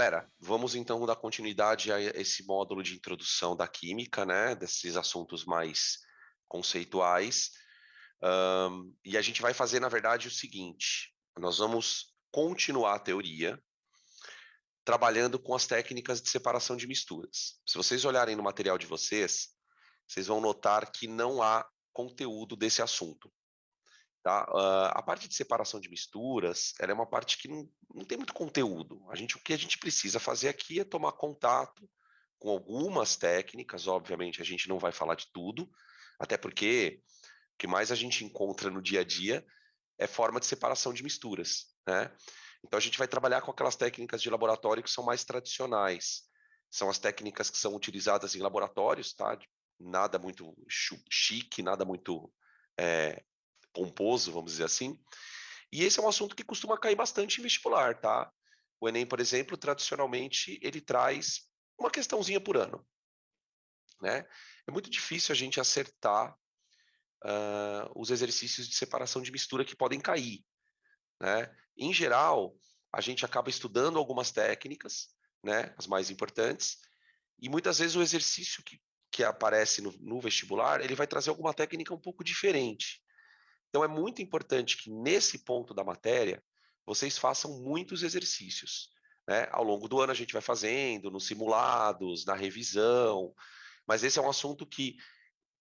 Galera, vamos então dar continuidade a esse módulo de introdução da química, né? Desses assuntos mais conceituais. E a gente vai fazer, na verdade, o seguinte: nós vamos continuar a teoria trabalhando com as técnicas de separação de misturas. Se vocês olharem no material de vocês, vocês vão notar que não há conteúdo desse assunto. Tá? A parte de separação de misturas, ela é uma parte que não tem muito conteúdo. O que a gente precisa fazer aqui é tomar contato com algumas técnicas, obviamente a gente não vai falar de tudo, até porque o que mais a gente encontra no dia a dia é forma de separação de misturas, né? Então a gente vai trabalhar com aquelas técnicas de laboratório que são mais tradicionais. São as técnicas que são utilizadas em laboratórios, tá? Nada muito chique, nada muito é, pomposo, vamos dizer assim. E esse é um assunto que costuma cair bastante em vestibular, tá? O Enem, por exemplo, tradicionalmente, ele traz uma questãozinha por ano, né? É muito difícil a gente acertar os exercícios de separação de mistura que podem cair, né? Em geral, a gente acaba estudando algumas técnicas, né? As mais importantes, e muitas vezes o exercício que aparece no vestibular, ele vai trazer alguma técnica um pouco diferente. Então, é muito importante que, nesse ponto da matéria, vocês façam muitos exercícios, né? Ao longo do ano, a gente vai fazendo, nos simulados, na revisão, mas esse é um assunto que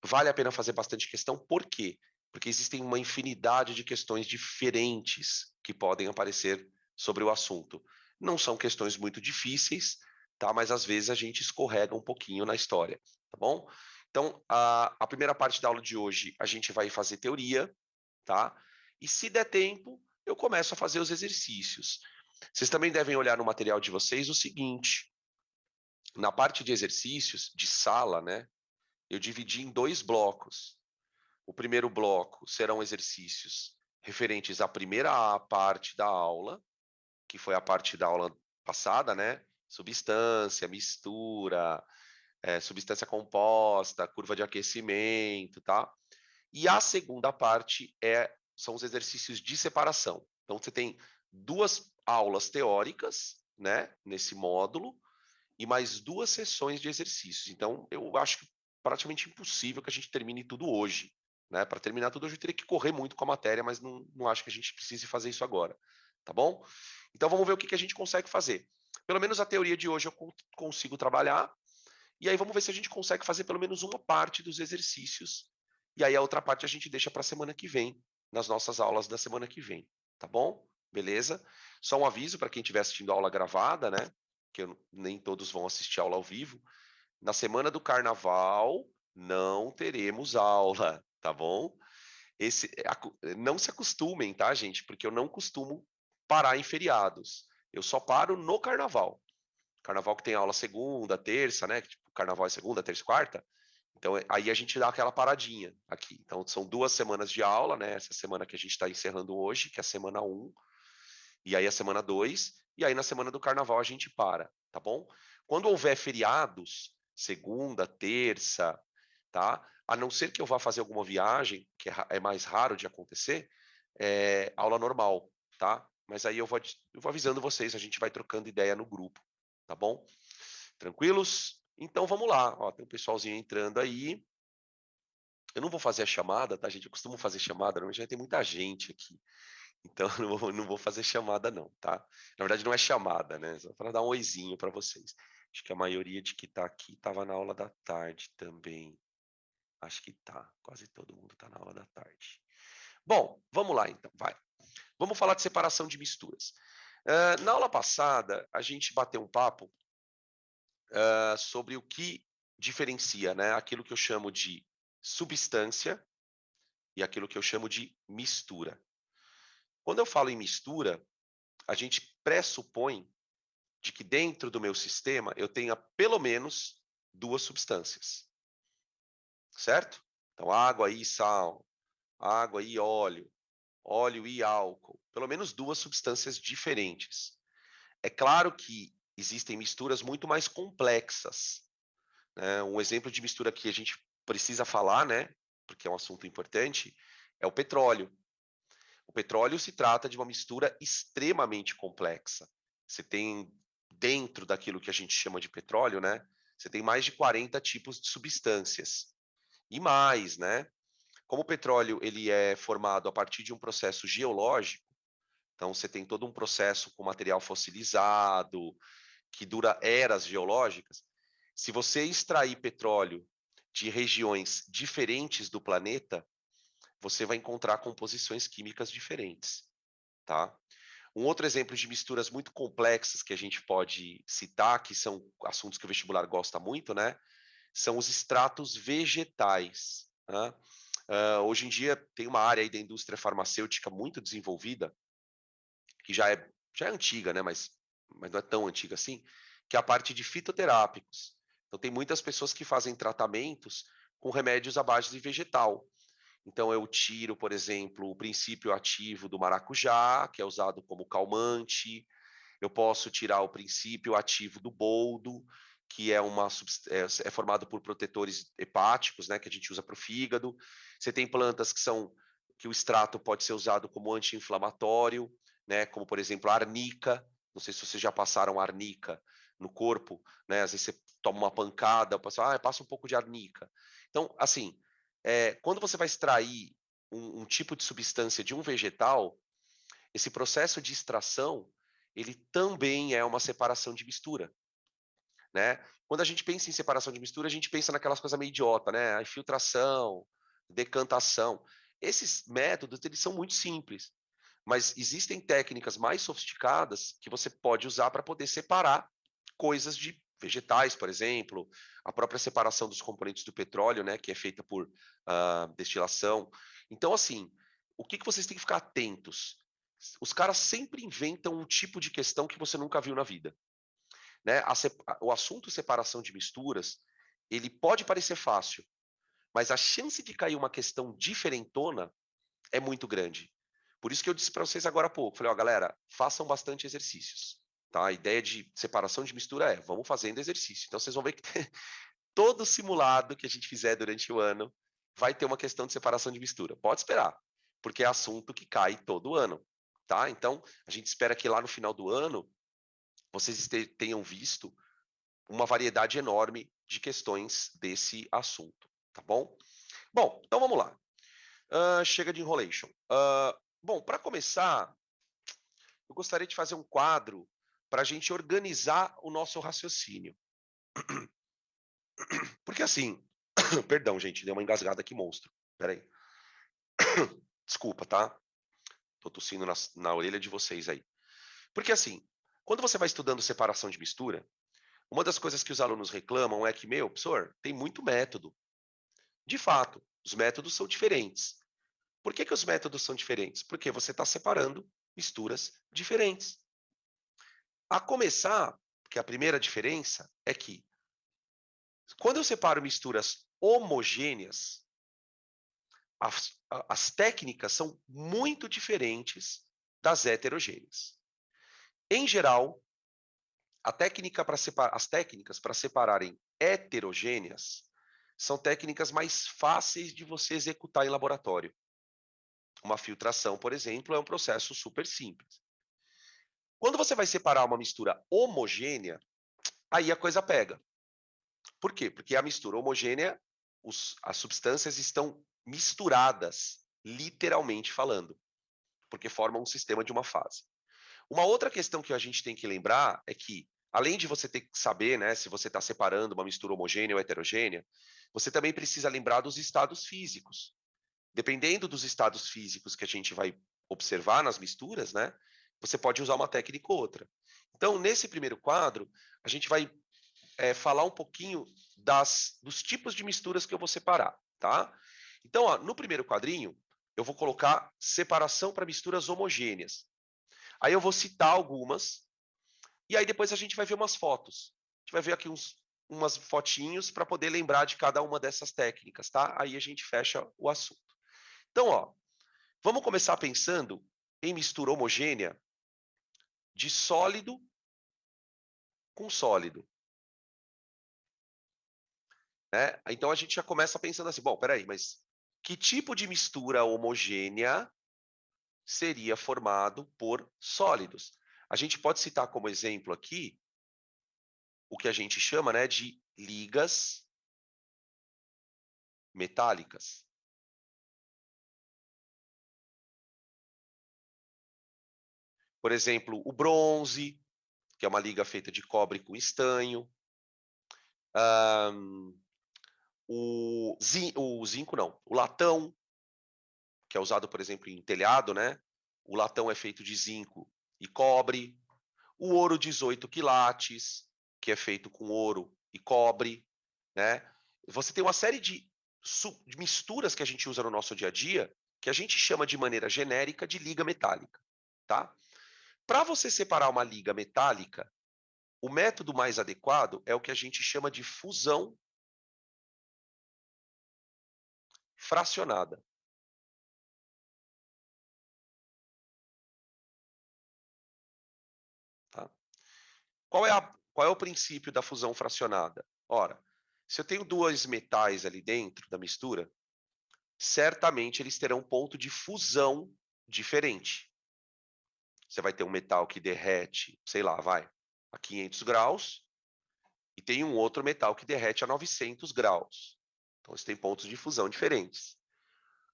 vale a pena fazer bastante questão. Por quê? Porque existem uma infinidade de questões diferentes que podem aparecer sobre o assunto. Não são questões muito difíceis, tá? Mas às vezes a gente escorrega um pouquinho na história, tá bom? Então, a primeira parte da aula de hoje, a gente vai fazer teoria, tá? E se der tempo, eu começo a fazer os exercícios. Vocês também devem olhar no material de vocês o seguinte: na parte de exercícios, de sala, né? Eu dividi em dois blocos. O primeiro bloco serão exercícios referentes à primeira parte da aula, que foi a parte da aula passada, né? Substância, mistura, substância composta, curva de aquecimento, tá? E a segunda parte são os exercícios de separação. Então, você tem duas aulas teóricas, né, nesse módulo, e mais duas sessões de exercícios. Então, eu acho que praticamente impossível que a gente termine tudo hoje. Né? Para terminar tudo hoje, eu teria que correr muito com a matéria, mas não acho que a gente precise fazer isso agora. Tá bom? Então, vamos ver o que a gente consegue fazer. Pelo menos a teoria de hoje eu consigo trabalhar, e aí vamos ver se a gente consegue fazer pelo menos uma parte dos exercícios. E aí a outra parte a gente deixa para a semana que vem, nas nossas aulas da semana que vem. Tá bom? Beleza? Só um aviso para quem estiver assistindo a aula gravada, né? Que nem todos vão assistir aula ao vivo. Na semana do carnaval, não teremos aula, tá bom? Não se acostumem, tá, gente? Porque eu não costumo parar em feriados. Eu só paro no carnaval. Carnaval que tem aula segunda, terça, né? Tipo, carnaval é segunda, terça e quarta. Então, aí a gente dá aquela paradinha aqui. Então, são 2 semanas de aula, né? Essa semana que a gente está encerrando hoje, que é a semana 1, e aí a semana 2, e aí na semana do carnaval a gente para, tá bom? Quando houver feriados, segunda, terça, tá? A não ser que eu vá fazer alguma viagem, que é mais raro de acontecer, aula normal, tá? Mas aí eu vou avisando vocês, a gente vai trocando ideia no grupo, tá bom? Tranquilos? Então vamos lá. Ó, tem um pessoalzinho entrando aí. Eu não vou fazer a chamada, tá, gente? Eu costumo fazer chamada, normalmente já tem muita gente aqui. Então eu não vou fazer chamada, não, tá? Na verdade, não é chamada, né? Só para dar um oizinho para vocês. Acho que a maioria de que está aqui estava na aula da tarde também. Acho que tá. Quase todo mundo está na aula da tarde. Bom, vamos lá então, vai. Vamos falar de separação de misturas. Na aula passada, a gente bateu um papo sobre o que diferencia, né, aquilo que eu chamo de substância e aquilo que eu chamo de mistura. Quando eu falo em mistura, a gente pressupõe de que dentro do meu sistema eu tenha pelo menos duas substâncias, certo? Então, água e sal, água e óleo, óleo e álcool, pelo menos duas substâncias diferentes. É claro que existem misturas muito mais complexas, né? Um exemplo de mistura que a gente precisa falar, né, porque é um assunto importante, é o petróleo. O petróleo se trata de uma mistura extremamente complexa. Você tem dentro daquilo que a gente chama de petróleo, né? Você tem mais de 40 tipos de substâncias. E mais, né? Como o petróleo ele é formado a partir de um processo geológico, então você tem todo um processo com material fossilizado, que dura eras geológicas. Se você extrair petróleo de regiões diferentes do planeta, você vai encontrar composições químicas diferentes, tá? Um outro exemplo de misturas muito complexas que a gente pode citar, que são assuntos que o vestibular gosta muito, né? São os extratos vegetais. Né? Hoje em dia tem uma área aí da indústria farmacêutica muito desenvolvida, que já é antiga, né? Mas não é tão antiga assim, que é a parte de fitoterápicos. Então tem muitas pessoas que fazem tratamentos com remédios à base de vegetal. Então eu tiro, por exemplo, o princípio ativo do maracujá, que é usado como calmante. Eu posso tirar o princípio ativo do boldo, que é formado por protetores hepáticos, né, que a gente usa para o fígado. Você tem plantas que o extrato pode ser usado como anti-inflamatório, né, como por exemplo a arnica. Não sei se vocês já passaram arnica no corpo, né? Às vezes você toma uma pancada, passa um pouco de arnica. Então, assim, quando você vai extrair um tipo de substância de um vegetal, esse processo de extração, ele também é uma separação de mistura, né? Quando a gente pensa em separação de mistura, a gente pensa naquelas coisas meio idiota, né? A infiltração, decantação. Esses métodos, eles são muito simples, mas existem técnicas mais sofisticadas que você pode usar para poder separar coisas de vegetais, por exemplo, a própria separação dos componentes do petróleo, né, que é feita por destilação. Então, assim, o que vocês têm que ficar atentos? Os caras sempre inventam um tipo de questão que você nunca viu na vida, né? O assunto separação de misturas, ele pode parecer fácil, mas a chance de cair uma questão diferentona é muito grande. Por isso que eu disse para vocês agora há pouco, falei, ó, galera, façam bastante exercícios, tá? A ideia de separação de mistura vamos fazendo exercício. Então vocês vão ver que todo simulado que a gente fizer durante o ano vai ter uma questão de separação de mistura. Pode esperar, porque é assunto que cai todo ano, tá? Então, a gente espera que lá no final do ano vocês tenham visto uma variedade enorme de questões desse assunto, tá bom? Bom, então vamos lá. Chega de enrolation. Bom, para começar, eu gostaria de fazer um quadro para a gente organizar o nosso raciocínio. Porque assim, perdão, gente, deu uma engasgada aqui, monstro. Peraí. Desculpa, tá? Tô tossindo na orelha de vocês aí. Porque assim, quando você vai estudando separação de mistura, uma das coisas que os alunos reclamam é que, meu, professor, tem muito método. De fato, os métodos são diferentes. Por que os métodos são diferentes? Porque você está separando misturas diferentes. A começar, que a primeira diferença é que, quando eu separo misturas homogêneas, as técnicas são muito diferentes das heterogêneas. Em geral, as técnicas para separarem heterogêneas são técnicas mais fáceis de você executar em laboratório. Uma filtração, por exemplo, é um processo super simples. Quando você vai separar uma mistura homogênea, aí a coisa pega. Por quê? Porque a mistura homogênea, as substâncias estão misturadas, literalmente falando, porque formam um sistema de uma fase. Uma outra questão que a gente tem que lembrar é que, além de você ter que saber, né, se você está separando uma mistura homogênea ou heterogênea, você também precisa lembrar dos estados físicos. Dependendo dos estados físicos que a gente vai observar nas misturas, né, você pode usar uma técnica ou outra. Então, nesse primeiro quadro, a gente vai falar um pouquinho dos tipos de misturas que eu vou separar, tá? Então, ó, no primeiro quadrinho, eu vou colocar separação para misturas homogêneas. Aí eu vou citar algumas, e aí depois a gente vai ver umas fotos. A gente vai ver aqui umas fotinhos para poder lembrar de cada uma dessas técnicas, tá? Aí a gente fecha o assunto. Então, ó, vamos começar pensando em mistura homogênea de sólido com sólido. Né? Então a gente já começa pensando assim, bom, peraí, mas que tipo de mistura homogênea seria formado por sólidos? A gente pode citar como exemplo aqui o que a gente chama, né, de ligas metálicas. Por exemplo, o bronze, que é uma liga feita de cobre com estanho. O zinco não, o latão, que é usado, por exemplo, em telhado, né? O latão é feito de zinco e cobre. O ouro 18 quilates, que é feito com ouro e cobre, né? Você tem uma série de misturas que a gente usa no nosso dia a dia, que a gente chama de maneira genérica de liga metálica, tá? Para você separar uma liga metálica, o método mais adequado é o que a gente chama de fusão fracionada. Tá? Qual é o princípio da fusão fracionada? Ora, se eu tenho dois metais ali dentro da mistura, certamente eles terão um ponto de fusão diferente. Você vai ter um metal que derrete, sei lá, vai a 500 graus, e tem um outro metal que derrete a 900 graus. Então, eles têm pontos de fusão diferentes.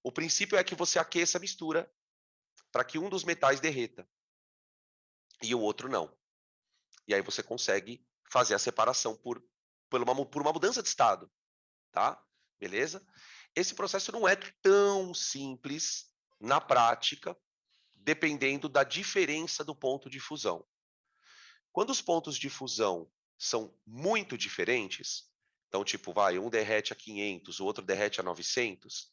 O princípio é que você aqueça a mistura para que um dos metais derreta e o outro não. E aí você consegue fazer a separação por uma mudança de estado, tá? Beleza? Esse processo não é tão simples na prática, dependendo da diferença do ponto de fusão. Quando os pontos de fusão são muito diferentes, então tipo, vai, um derrete a 500, o outro derrete a 900,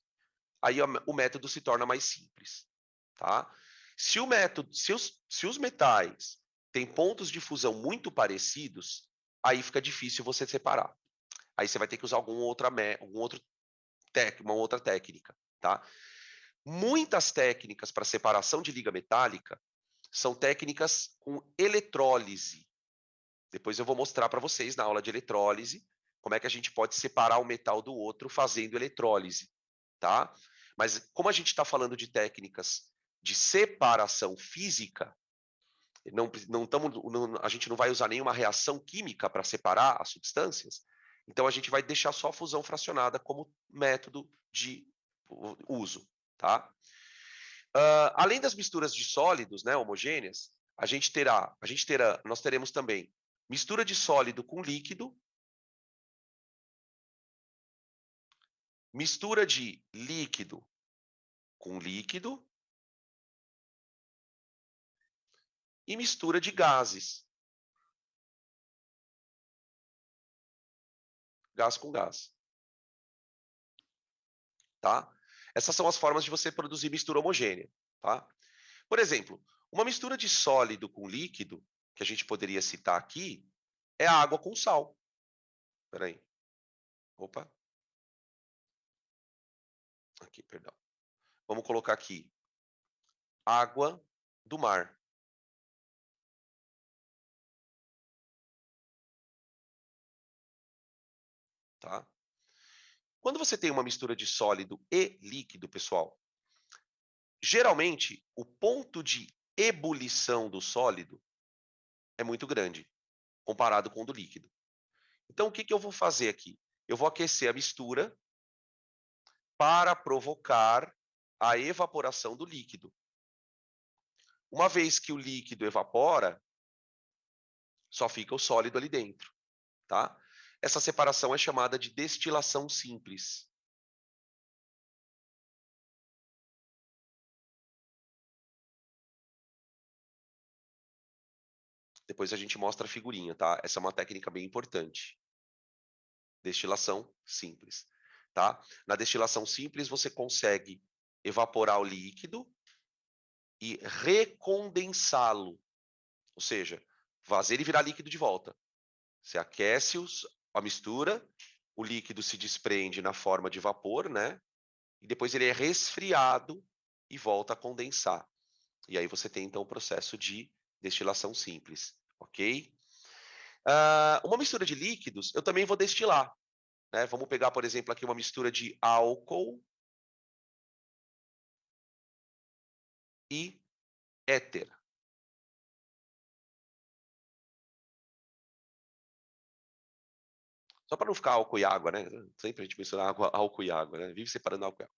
aí o método se torna mais simples, tá? Se os metais têm pontos de fusão muito parecidos, aí fica difícil você separar. Aí você vai ter que usar uma outra técnica, tá? Muitas técnicas para separação de liga metálica são técnicas com eletrólise. Depois eu vou mostrar para vocês na aula de eletrólise como é que a gente pode separar um metal do outro fazendo eletrólise, tá? Mas como a gente está falando de técnicas de separação física, a gente não vai usar nenhuma reação química para separar as substâncias, então a gente vai deixar só a fusão fracionada como método de uso, tá? Além das misturas de sólidos, né, homogêneas, nós teremos também mistura de sólido com líquido, mistura de líquido com líquido e mistura de gases, gás com gás, tá? Essas são as formas de você produzir mistura homogênea, tá? Por exemplo, uma mistura de sólido com líquido, que a gente poderia citar aqui, é a água com sal. Espera aí. Opa. Aqui, perdão. Vamos colocar aqui água do mar, tá? Quando você tem uma mistura de sólido e líquido, pessoal, geralmente o ponto de ebulição do sólido é muito grande comparado com o do líquido. Então, o que eu vou fazer aqui? Eu vou aquecer a mistura para provocar a evaporação do líquido. Uma vez que o líquido evapora, só fica o sólido ali dentro, tá? Essa separação é chamada de destilação simples. Depois a gente mostra a figurinha, tá? Essa é uma técnica bem importante. Destilação simples, tá? Na destilação simples, você consegue evaporar o líquido e recondensá-lo, ou seja, fazer ele virar líquido de volta. Você aquece a mistura, o líquido se desprende na forma de vapor, né? E depois ele é resfriado e volta a condensar. E aí você tem, então, o processo de destilação simples, ok? Uma mistura de líquidos, eu também vou destilar. Né? Vamos pegar, por exemplo, aqui uma mistura de álcool e éter. Só para não ficar álcool e água, né? Sempre a gente menciona água, álcool e água, né? Vive separando álcool e água,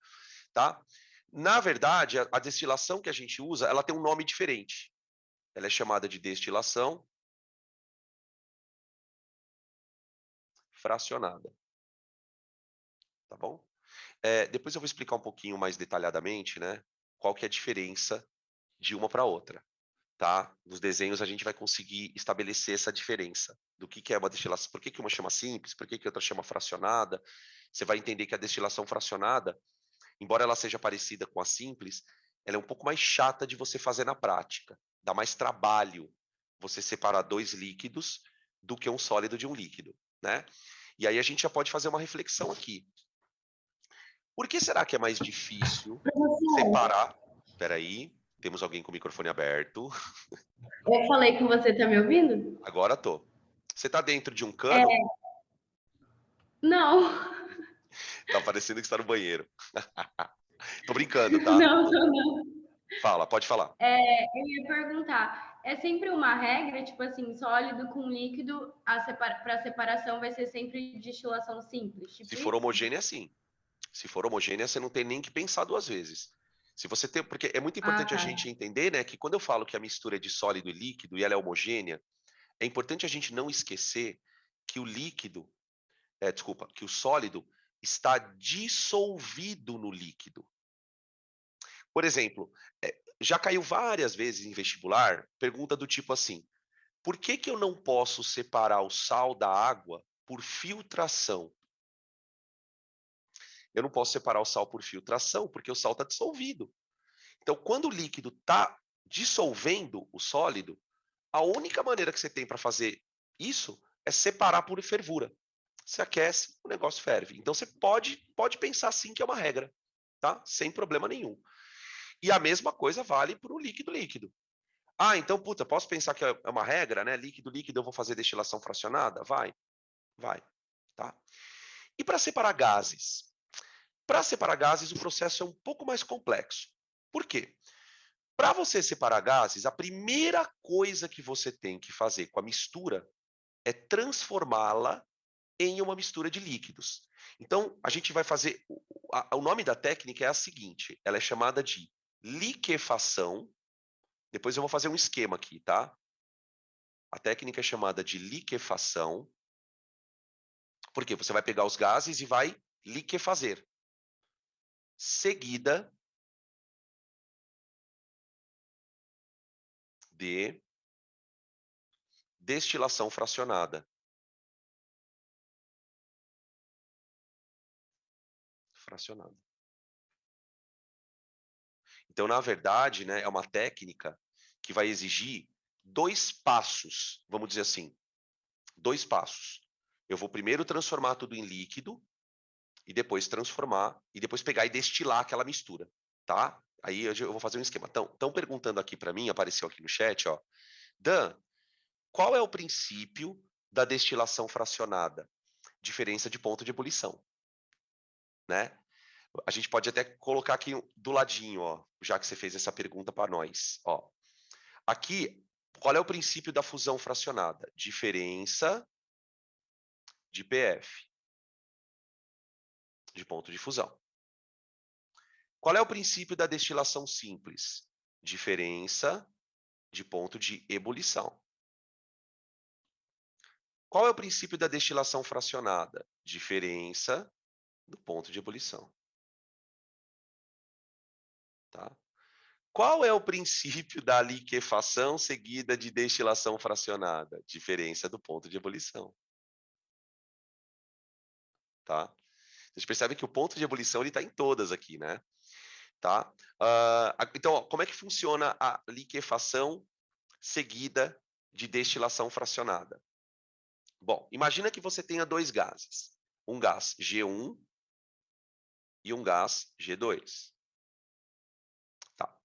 tá? Na verdade, a destilação que a gente usa, ela tem um nome diferente. Ela é chamada de destilação fracionada, tá bom? Depois eu vou explicar um pouquinho mais detalhadamente, né? Qual que é a diferença de uma para outra, tá? Nos desenhos a gente vai conseguir estabelecer essa diferença do que é uma destilação, por que que uma chama simples, por que que outra chama fracionada. Você vai entender que a destilação fracionada, embora ela seja parecida com a simples, ela é um pouco mais chata de você fazer na prática. Dá mais trabalho você separar dois líquidos do que um sólido de um líquido, né? E aí a gente já pode fazer uma reflexão aqui. Por que será que é mais difícil Professor, separar? Espera aí, temos alguém com o microfone aberto. eu falei com você, tá me ouvindo? Agora tô. Você tá dentro de um É, cano? não, Tá parecendo que está no banheiro. Tô brincando, tá? não, não. Fala, pode falar. Eu ia perguntar, é sempre uma regra, tipo assim, sólido com líquido, para separação vai ser sempre destilação simples, Se tipo for isso? homogênea, sim. Se for homogênea, você não tem nem que pensar duas vezes. Se você tem, porque é muito Ah, importante a tá. gente entender, né, que quando eu falo que a mistura é de sólido e líquido e ela é homogênea, é importante a gente não esquecer que o líquido, desculpa, que o sólido está dissolvido no líquido. Por exemplo, já caiu várias vezes em vestibular, pergunta do tipo assim: por que que eu não posso separar o sal da água por filtração? Eu não posso separar o sal por filtração, porque o sal está dissolvido. Então, quando o líquido está dissolvendo o sólido, a única maneira que você tem para fazer isso é separar por fervura. Você aquece, o negócio ferve. Então, você pode pensar sim que é uma regra, tá? Sem problema nenhum. E a mesma coisa vale para o líquido líquido. Ah, então, puta, posso pensar que é uma regra, né? Líquido líquido, eu vou fazer destilação fracionada? Vai, tá? E para separar gases? Para separar gases, o processo é um pouco mais complexo. Por quê? Para você separar gases, a primeira coisa que você tem que fazer com a mistura é transformá-la em uma mistura de líquidos. Então, a gente vai fazer. O nome da técnica é a seguinte: ela é chamada de liquefação. Depois eu vou fazer um esquema aqui, tá? A técnica é chamada de liquefação, porque você vai pegar os gases e vai liquefazer. Seguida de destilação fracionada. Fracionada. Então, na verdade, né, é uma técnica que vai exigir dois passos, vamos dizer assim, dois passos. Eu vou primeiro transformar tudo em líquido e depois transformar e depois pegar e destilar aquela mistura, tá? Aí eu vou fazer um esquema. Estão perguntando aqui para mim, apareceu aqui no chat, ó. Dan, qual é o princípio da destilação fracionada? Diferença de ponto de ebulição, né? A gente pode até colocar aqui do ladinho, ó, já que você fez essa pergunta para nós, ó. Aqui, qual é o princípio da fusão fracionada? Diferença de PF, de ponto de fusão. Qual é o princípio da destilação simples? Diferença de ponto de ebulição. Qual é o princípio da destilação fracionada? Diferença do ponto de ebulição. Tá? Qual é o princípio da liquefação seguida de destilação fracionada? Diferença do ponto de ebulição. Tá? Vocês percebem que o ponto de ebulição está em todas aqui, né? Tá? Então, ó, como é que funciona a liquefação seguida de destilação fracionada? Bom, imagina que você tenha dois gases, um gás G1 e um gás G2. Tá.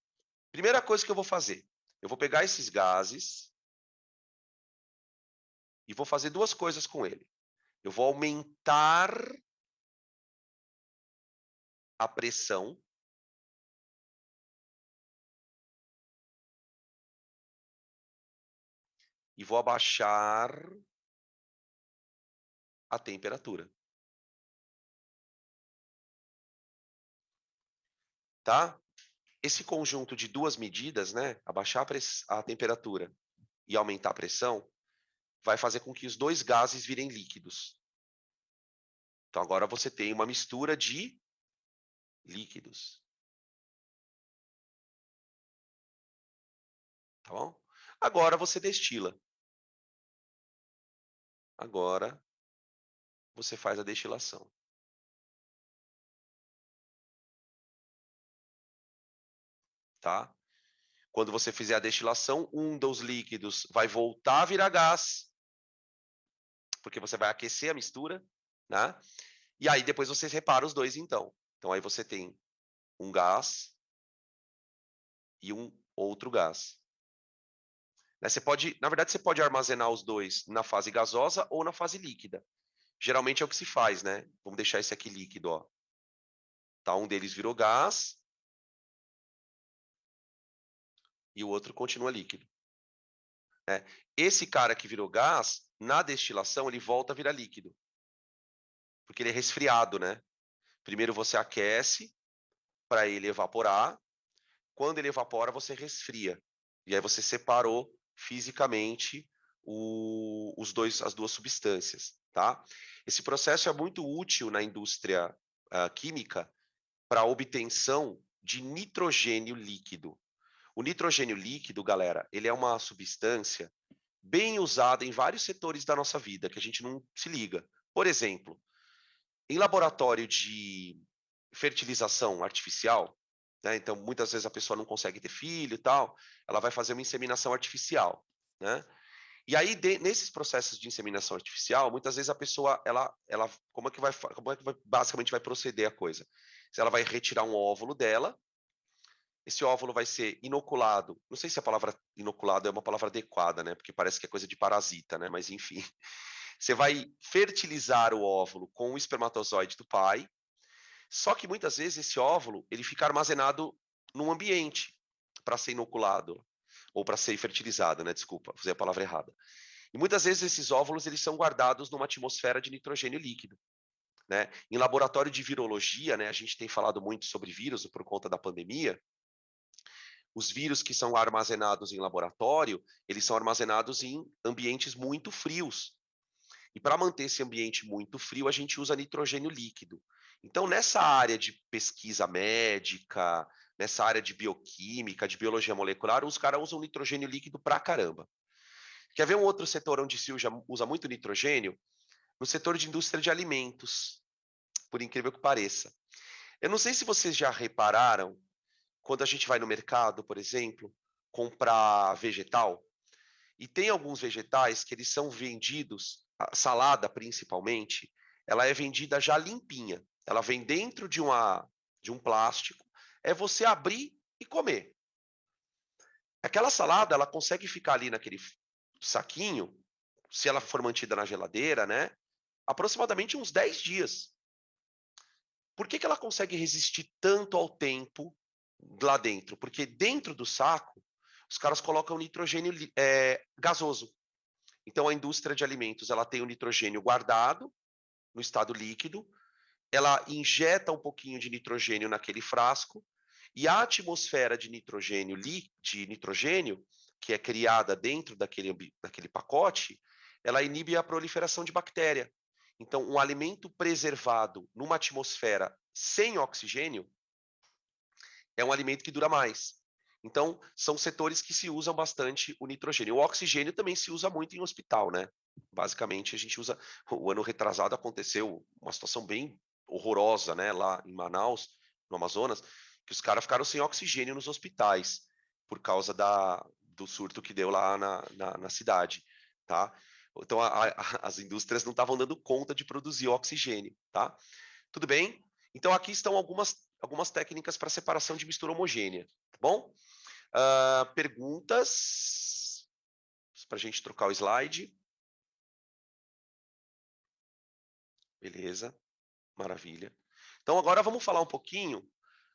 Primeira coisa que eu vou fazer, eu vou pegar esses gases e vou fazer duas coisas com ele. Eu vou aumentar a pressão e vou abaixar a temperatura. Tá? Esse conjunto de duas medidas, né, abaixar a temperatura e aumentar a pressão, vai fazer com que os dois gases virem líquidos. Então agora você tem uma mistura de líquidos. Tá bom? Agora você destila. Agora você faz a destilação. Tá? Quando você fizer a destilação, um dos líquidos vai voltar a virar gás, porque você vai aquecer a mistura, né? E aí depois você separa os dois então. Então aí você tem um gás e um outro gás. Né? Na verdade, você pode armazenar os dois na fase gasosa ou na fase líquida. Geralmente é o que se faz, né? Vamos deixar esse aqui líquido, ó. Tá, um deles virou gás e o outro continua líquido. Né? Esse cara que virou gás, na destilação, ele volta a virar líquido. Porque ele é resfriado, né? Primeiro você aquece para ele evaporar. Quando ele evapora, você resfria. E aí você separou fisicamente as duas substâncias, tá? Esse processo é muito útil na indústria química para a obtenção de nitrogênio líquido. O nitrogênio líquido, galera, ele é uma substância bem usada em vários setores da nossa vida, que a gente não se liga. Por exemplo, em laboratório de fertilização artificial, né? Então, muitas vezes a pessoa não consegue ter filho e tal, ela vai fazer uma inseminação artificial, né? E aí, nesses processos de inseminação artificial, muitas vezes a pessoa, como é que basicamente vai proceder a coisa? Se ela vai retirar um óvulo dela, esse óvulo vai ser inoculado. Não sei se a palavra inoculado é uma palavra adequada, né? Porque parece que é coisa de parasita, né? Mas enfim, você vai fertilizar o óvulo com o espermatozoide do pai. Só que muitas vezes esse óvulo ele fica armazenado num ambiente para ser inoculado ou para ser fertilizado, né? Desculpa, usei a palavra errada. E muitas vezes esses óvulos eles são guardados numa atmosfera de nitrogênio líquido, né? Em laboratório de virologia, né? A gente tem falado muito sobre vírus por conta da pandemia. Os vírus que são armazenados em laboratório, eles são armazenados em ambientes muito frios. E para manter esse ambiente muito frio, a gente usa nitrogênio líquido. Então, nessa área de pesquisa médica, nessa área de bioquímica, de biologia molecular, os caras usam nitrogênio líquido pra caramba. Quer ver um outro setor onde se usa muito nitrogênio? No setor de indústria de alimentos, por incrível que pareça. Eu não sei se vocês já repararam, quando a gente vai no mercado, por exemplo, comprar vegetal, e tem alguns vegetais que eles são vendidos, a salada principalmente, ela é vendida já limpinha. Ela vem dentro de um plástico, é você abrir e comer. Aquela salada, ela consegue ficar ali naquele saquinho, se ela for mantida na geladeira, né? Aproximadamente uns 10 dias. Por que ela consegue resistir tanto ao tempo lá dentro? Porque dentro do saco, os caras colocam nitrogênio gasoso. Então, a indústria de alimentos ela tem o nitrogênio guardado no estado líquido, ela injeta um pouquinho de nitrogênio naquele frasco, e a atmosfera de nitrogênio, que é criada dentro daquele pacote, ela inibe a proliferação de bactéria. Então, um alimento preservado numa atmosfera sem oxigênio é um alimento que dura mais. Então, são setores que se usam bastante o nitrogênio. O oxigênio também se usa muito em hospital, né? Basicamente, a gente usa. O ano retrasado aconteceu uma situação bem horrorosa, né? Lá em Manaus, no Amazonas, que os caras ficaram sem oxigênio nos hospitais por causa do surto que deu lá na cidade, tá? Então, as indústrias não estavam dando conta de produzir oxigênio, tá? Tudo bem? Então, aqui estão algumas técnicas para separação de mistura homogênea, tá bom? Perguntas? Para a gente trocar o slide. Beleza, maravilha. Então, agora vamos falar um pouquinho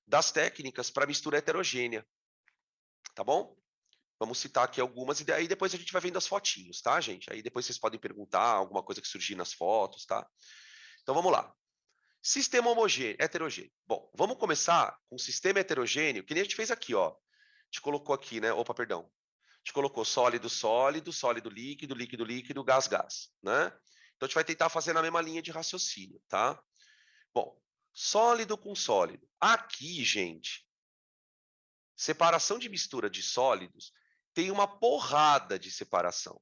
das técnicas para mistura heterogênea, tá bom? Vamos citar aqui algumas e aí depois a gente vai vendo as fotinhos, tá, gente? Aí depois vocês podem perguntar alguma coisa que surgir nas fotos, tá? Então vamos lá. Sistema homogêneo, heterogêneo. Bom, vamos começar com sistema heterogêneo, que nem a gente fez aqui, ó. A gente colocou aqui, né? Opa, perdão. A gente colocou sólido, sólido, sólido, líquido, líquido, líquido, gás, gás, né? Então a gente vai tentar fazer na mesma linha de raciocínio, tá? Bom, sólido com sólido. Aqui, gente, separação de mistura de sólidos tem uma porrada de separação.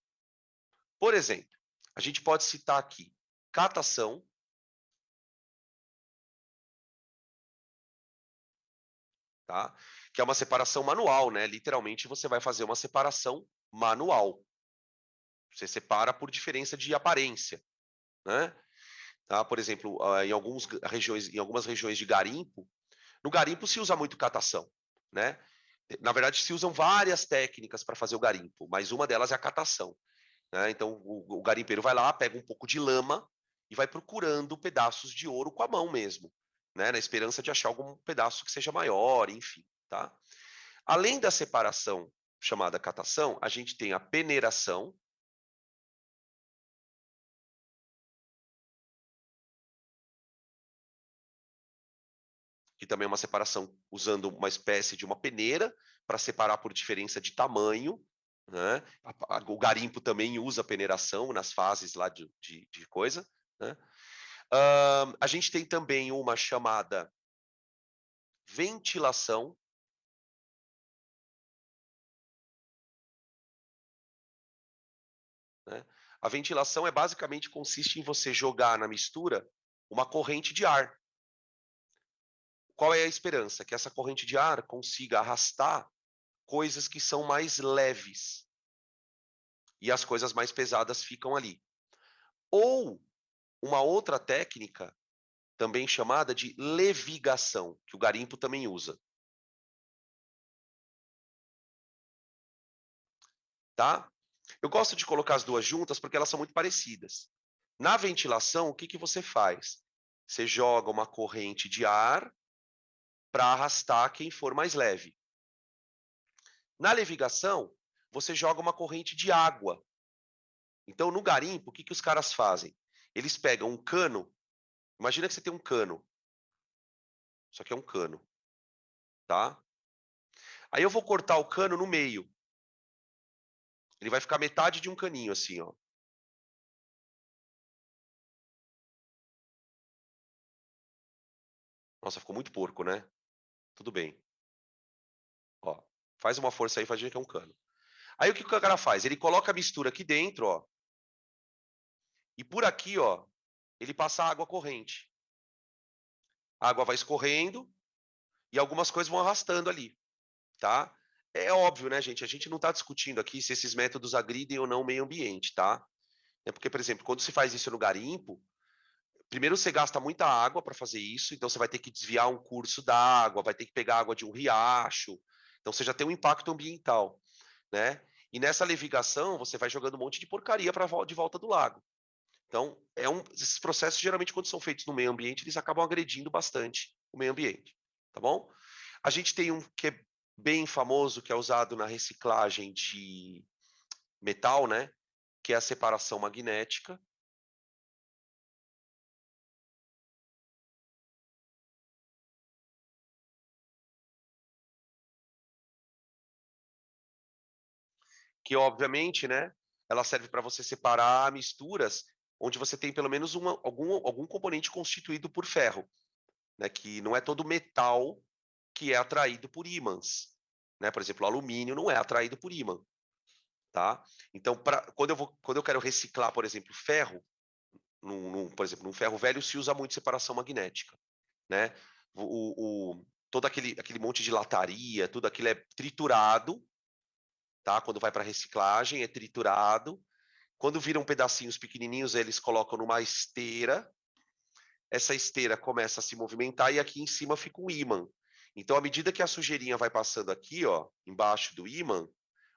Por exemplo, a gente pode citar aqui catação, tá? Que é uma separação manual, né? Literalmente você vai fazer uma separação manual. Você separa por diferença de aparência, né? Tá? Por exemplo, em algumas regiões de garimpo, no garimpo se usa muito catação, né? Na verdade, se usam várias técnicas para fazer o garimpo, mas uma delas é a catação, né? Então, o garimpeiro vai lá, pega um pouco de lama e vai procurando pedaços de ouro com a mão mesmo, né? Na esperança de achar algum pedaço que seja maior, enfim, tá? Além da separação chamada catação, a gente tem a peneiração, que também é uma separação usando uma espécie de uma peneira para separar por diferença de tamanho, né? O garimpo também usa peneiração nas fases lá de coisa, né? A gente tem também uma chamada ventilação, né? A ventilação basicamente consiste em você jogar na mistura uma corrente de ar. Qual é a esperança? Que essa corrente de ar consiga arrastar coisas que são mais leves e as coisas mais pesadas ficam ali. Ou uma outra técnica, também chamada de levigação, que o garimpo também usa. Tá? Eu gosto de colocar as duas juntas porque elas são muito parecidas. Na ventilação, o que, que você faz? Você joga uma corrente de ar para arrastar quem for mais leve. Na levigação, você joga uma corrente de água. Então, no garimpo, o que, que os caras fazem? Eles pegam um cano. Imagina que você tem um cano. Isso aqui é um cano, tá? Aí eu vou cortar o cano no meio. Ele vai ficar metade de um caninho, assim, ó. Nossa, ficou muito porco, né? Tudo bem. Ó, faz uma força aí, faz que é um cano. Aí o que o cara faz? Ele coloca a mistura aqui dentro, ó. E por aqui, ó, ele passa água corrente. A água vai escorrendo e algumas coisas vão arrastando ali, tá? É óbvio, né, gente? A gente não está discutindo aqui se esses métodos agridem ou não o meio ambiente, tá? É porque, por exemplo, quando se faz isso no garimpo, primeiro você gasta muita água para fazer isso, então você vai ter que desviar um curso d'água, vai ter que pegar água de um riacho, então você já tem um impacto ambiental, né? E nessa levigação você vai jogando um monte de porcaria para de volta do lago. Então, esses processos geralmente quando são feitos no meio ambiente, eles acabam agredindo bastante o meio ambiente, tá bom? A gente tem um que é bem famoso, que é usado na reciclagem de metal, né? Que é a separação magnética. Que obviamente, né, ela serve para você separar misturas onde você tem pelo menos algum componente constituído por ferro, né, que não é todo metal que é atraído por ímãs, né? Por exemplo, o alumínio não é atraído por ímã, tá? Então, quando eu quero reciclar, por exemplo, ferro, por exemplo, num ferro velho se usa muito separação magnética, né? Todo aquele monte de lataria, tudo aquilo é triturado, tá? Quando vai para reciclagem, é triturado. Quando viram pedacinhos pequenininhos, eles colocam numa esteira. Essa esteira começa a se movimentar e aqui em cima fica um ímã. Então, à medida que a sujeirinha vai passando aqui, ó, embaixo do ímã,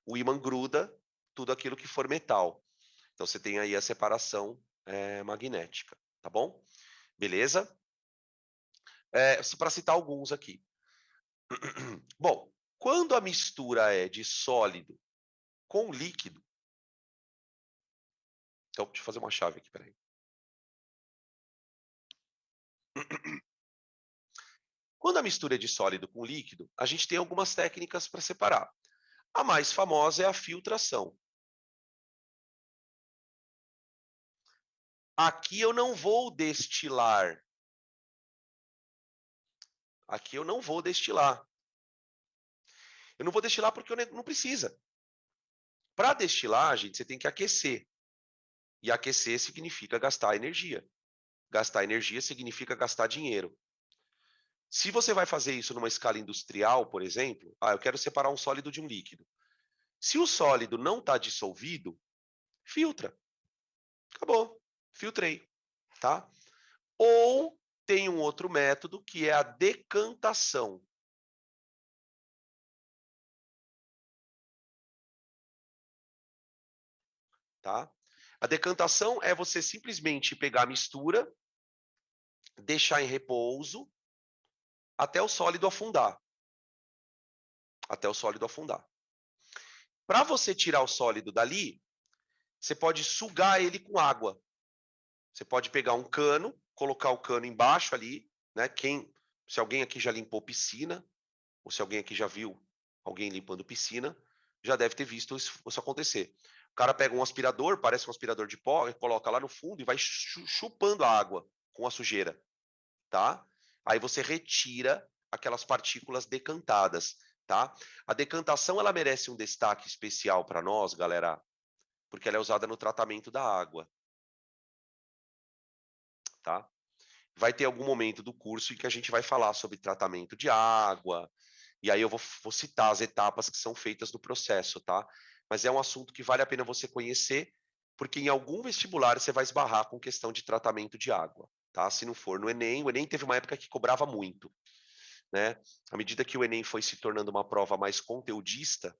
o ímã gruda tudo aquilo que for metal. Então, você tem aí a separação magnética, tá bom? Beleza? Para citar alguns aqui. Bom, quando a mistura é de sólido com líquido. Então, deixa eu fazer uma chave aqui, peraí. Quando a mistura é de sólido com líquido, a gente tem algumas técnicas para separar. A mais famosa é a filtração. Aqui eu não vou destilar. Aqui eu não vou destilar. Eu não vou destilar porque eu não precisa. Para destilar, gente, você tem que aquecer. E aquecer significa gastar energia. Gastar energia significa gastar dinheiro. Se você vai fazer isso numa escala industrial, por exemplo, eu quero separar um sólido de um líquido. Se o sólido não está dissolvido, filtra. Acabou. Filtrei. Tá? Ou tem um outro método que é a decantação. Tá? A decantação é você simplesmente pegar a mistura, deixar em repouso até o sólido afundar. Até o sólido afundar. Para você tirar o sólido dali, você pode sugar ele com água. Você pode pegar um cano, colocar o cano embaixo ali, né? Se alguém aqui já limpou piscina, ou se alguém aqui já viu alguém limpando piscina, já deve ter visto isso acontecer. O cara pega um aspirador, parece um aspirador de pó, coloca lá no fundo e vai chupando a água com a sujeira, tá? Aí você retira aquelas partículas decantadas, tá? A decantação, ela merece um destaque especial para nós, galera, porque ela é usada no tratamento da água, tá? Vai ter algum momento do curso em que a gente vai falar sobre tratamento de água, e aí eu vou citar as etapas que são feitas no processo, tá? Mas é um assunto que vale a pena você conhecer, porque em algum vestibular você vai esbarrar com questão de tratamento de água, tá? Se não for no Enem, o Enem teve uma época que cobrava muito, né? À medida que o Enem foi se tornando uma prova mais conteudista,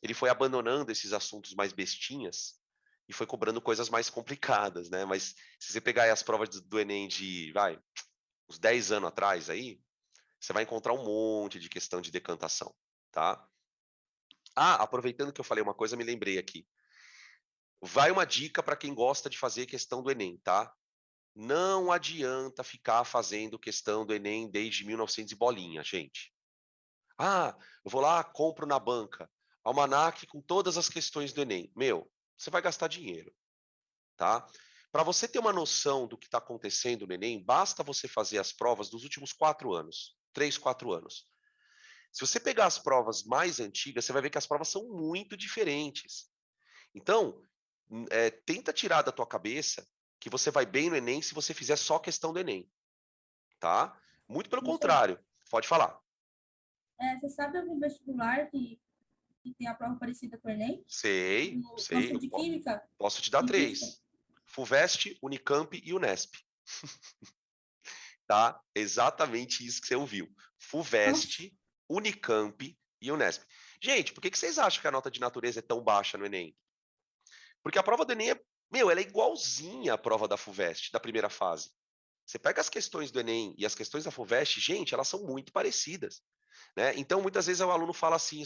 ele foi abandonando esses assuntos mais bestinhas e foi cobrando coisas mais complicadas, né? Mas se você pegar aí as provas do Enem de, uns 10 anos atrás aí, você vai encontrar um monte de questão de decantação, tá? Aproveitando que eu falei uma coisa, me lembrei aqui. Vai uma dica para quem gosta de fazer questão do Enem, tá? Não adianta ficar fazendo questão do Enem desde 1900 e bolinha, gente. Eu vou lá, compro na banca almanaque com todas as questões do Enem. Meu, você vai gastar dinheiro, tá? Para você ter uma noção do que está acontecendo no Enem, basta você fazer as provas dos últimos 4 anos, 3, 4 anos. Se você pegar as provas mais antigas, você vai ver que as provas são muito diferentes. Então, tenta tirar da tua cabeça que você vai bem no Enem se você fizer só questão do Enem, tá? Muito pelo Professor, contrário. Pode falar. você sabe algum vestibular que tem a prova parecida com o Enem? Sei, No sei. curso de Química Posso te dar e Física? 3. FUVEST, Unicamp e Unesp. Tá? Exatamente isso que você ouviu. Nossa, FUVEST, Unicamp e Unesp. Gente, por que vocês acham que a nota de natureza é tão baixa no Enem? Porque a prova do Enem ela é igualzinha à prova da FUVEST, da primeira fase. Você pega as questões do Enem e as questões da FUVEST, gente, elas são muito parecidas, né? Então, muitas vezes o aluno fala assim,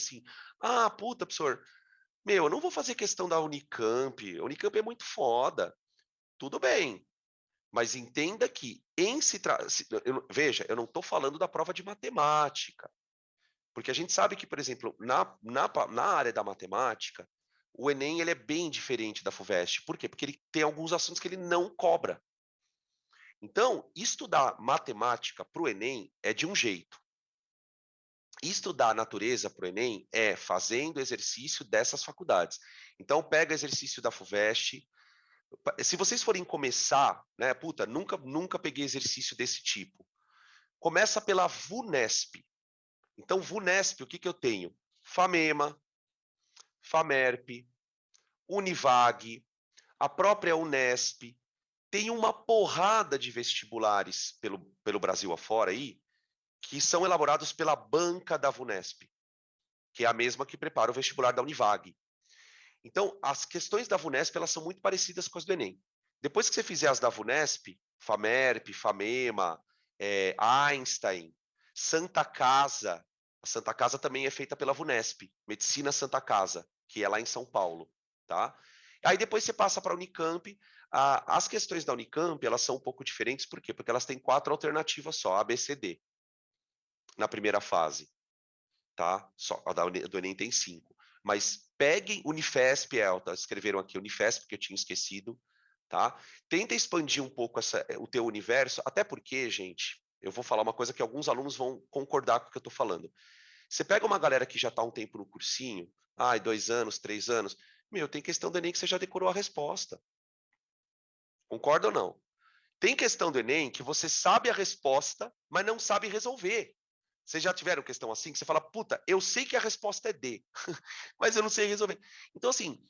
puta, professor, eu não vou fazer questão da Unicamp, a Unicamp é muito foda. Tudo bem, mas entenda que veja, eu não estou falando da prova de matemática, porque a gente sabe que, por exemplo, na área da matemática, o Enem ele é bem diferente da FUVEST. Por quê? Porque ele tem alguns assuntos que ele não cobra. Então, estudar matemática para o Enem é de um jeito. Estudar a natureza para o Enem é fazendo exercício dessas faculdades. Então, pega exercício da FUVEST. Se vocês forem começar, né, nunca peguei exercício desse tipo. Começa pela VUNESP. Então, VUNESP, o que eu tenho? FAMEMA, FAMERP, Univag, a própria Unesp. Tem uma porrada de vestibulares pelo Brasil afora aí, que são elaborados pela banca da VUNESP, que é a mesma que prepara o vestibular da Univag. Então, as questões da VUNESP elas são muito parecidas com as do Enem. Depois que você fizer as da VUNESP, FAMERP, FAMEMA, Einstein, Santa Casa, a Santa Casa também é feita pela VUNESP, Medicina Santa Casa, que é lá em São Paulo, tá? Aí depois você passa para a Unicamp. As questões da Unicamp, elas são um pouco diferentes, por quê? Porque elas têm 4 alternativas só, A, B, C, D, na primeira fase, tá? Só, a do Enem tem 5. Mas peguem Unifesp, escreveram aqui Unifesp, porque eu tinha esquecido, tá? Tenta expandir um pouco o teu universo, até porque, gente, eu vou falar uma coisa que alguns alunos vão concordar com o que eu estou falando. Você pega uma galera que já está um tempo no cursinho, 2 anos, 3 anos, tem questão do Enem que você já decorou a resposta. Concorda ou não? Tem questão do Enem que você sabe a resposta, mas não sabe resolver. Vocês já tiveram questão assim, que você fala, puta, eu sei que a resposta é D, mas eu não sei resolver. Então, assim,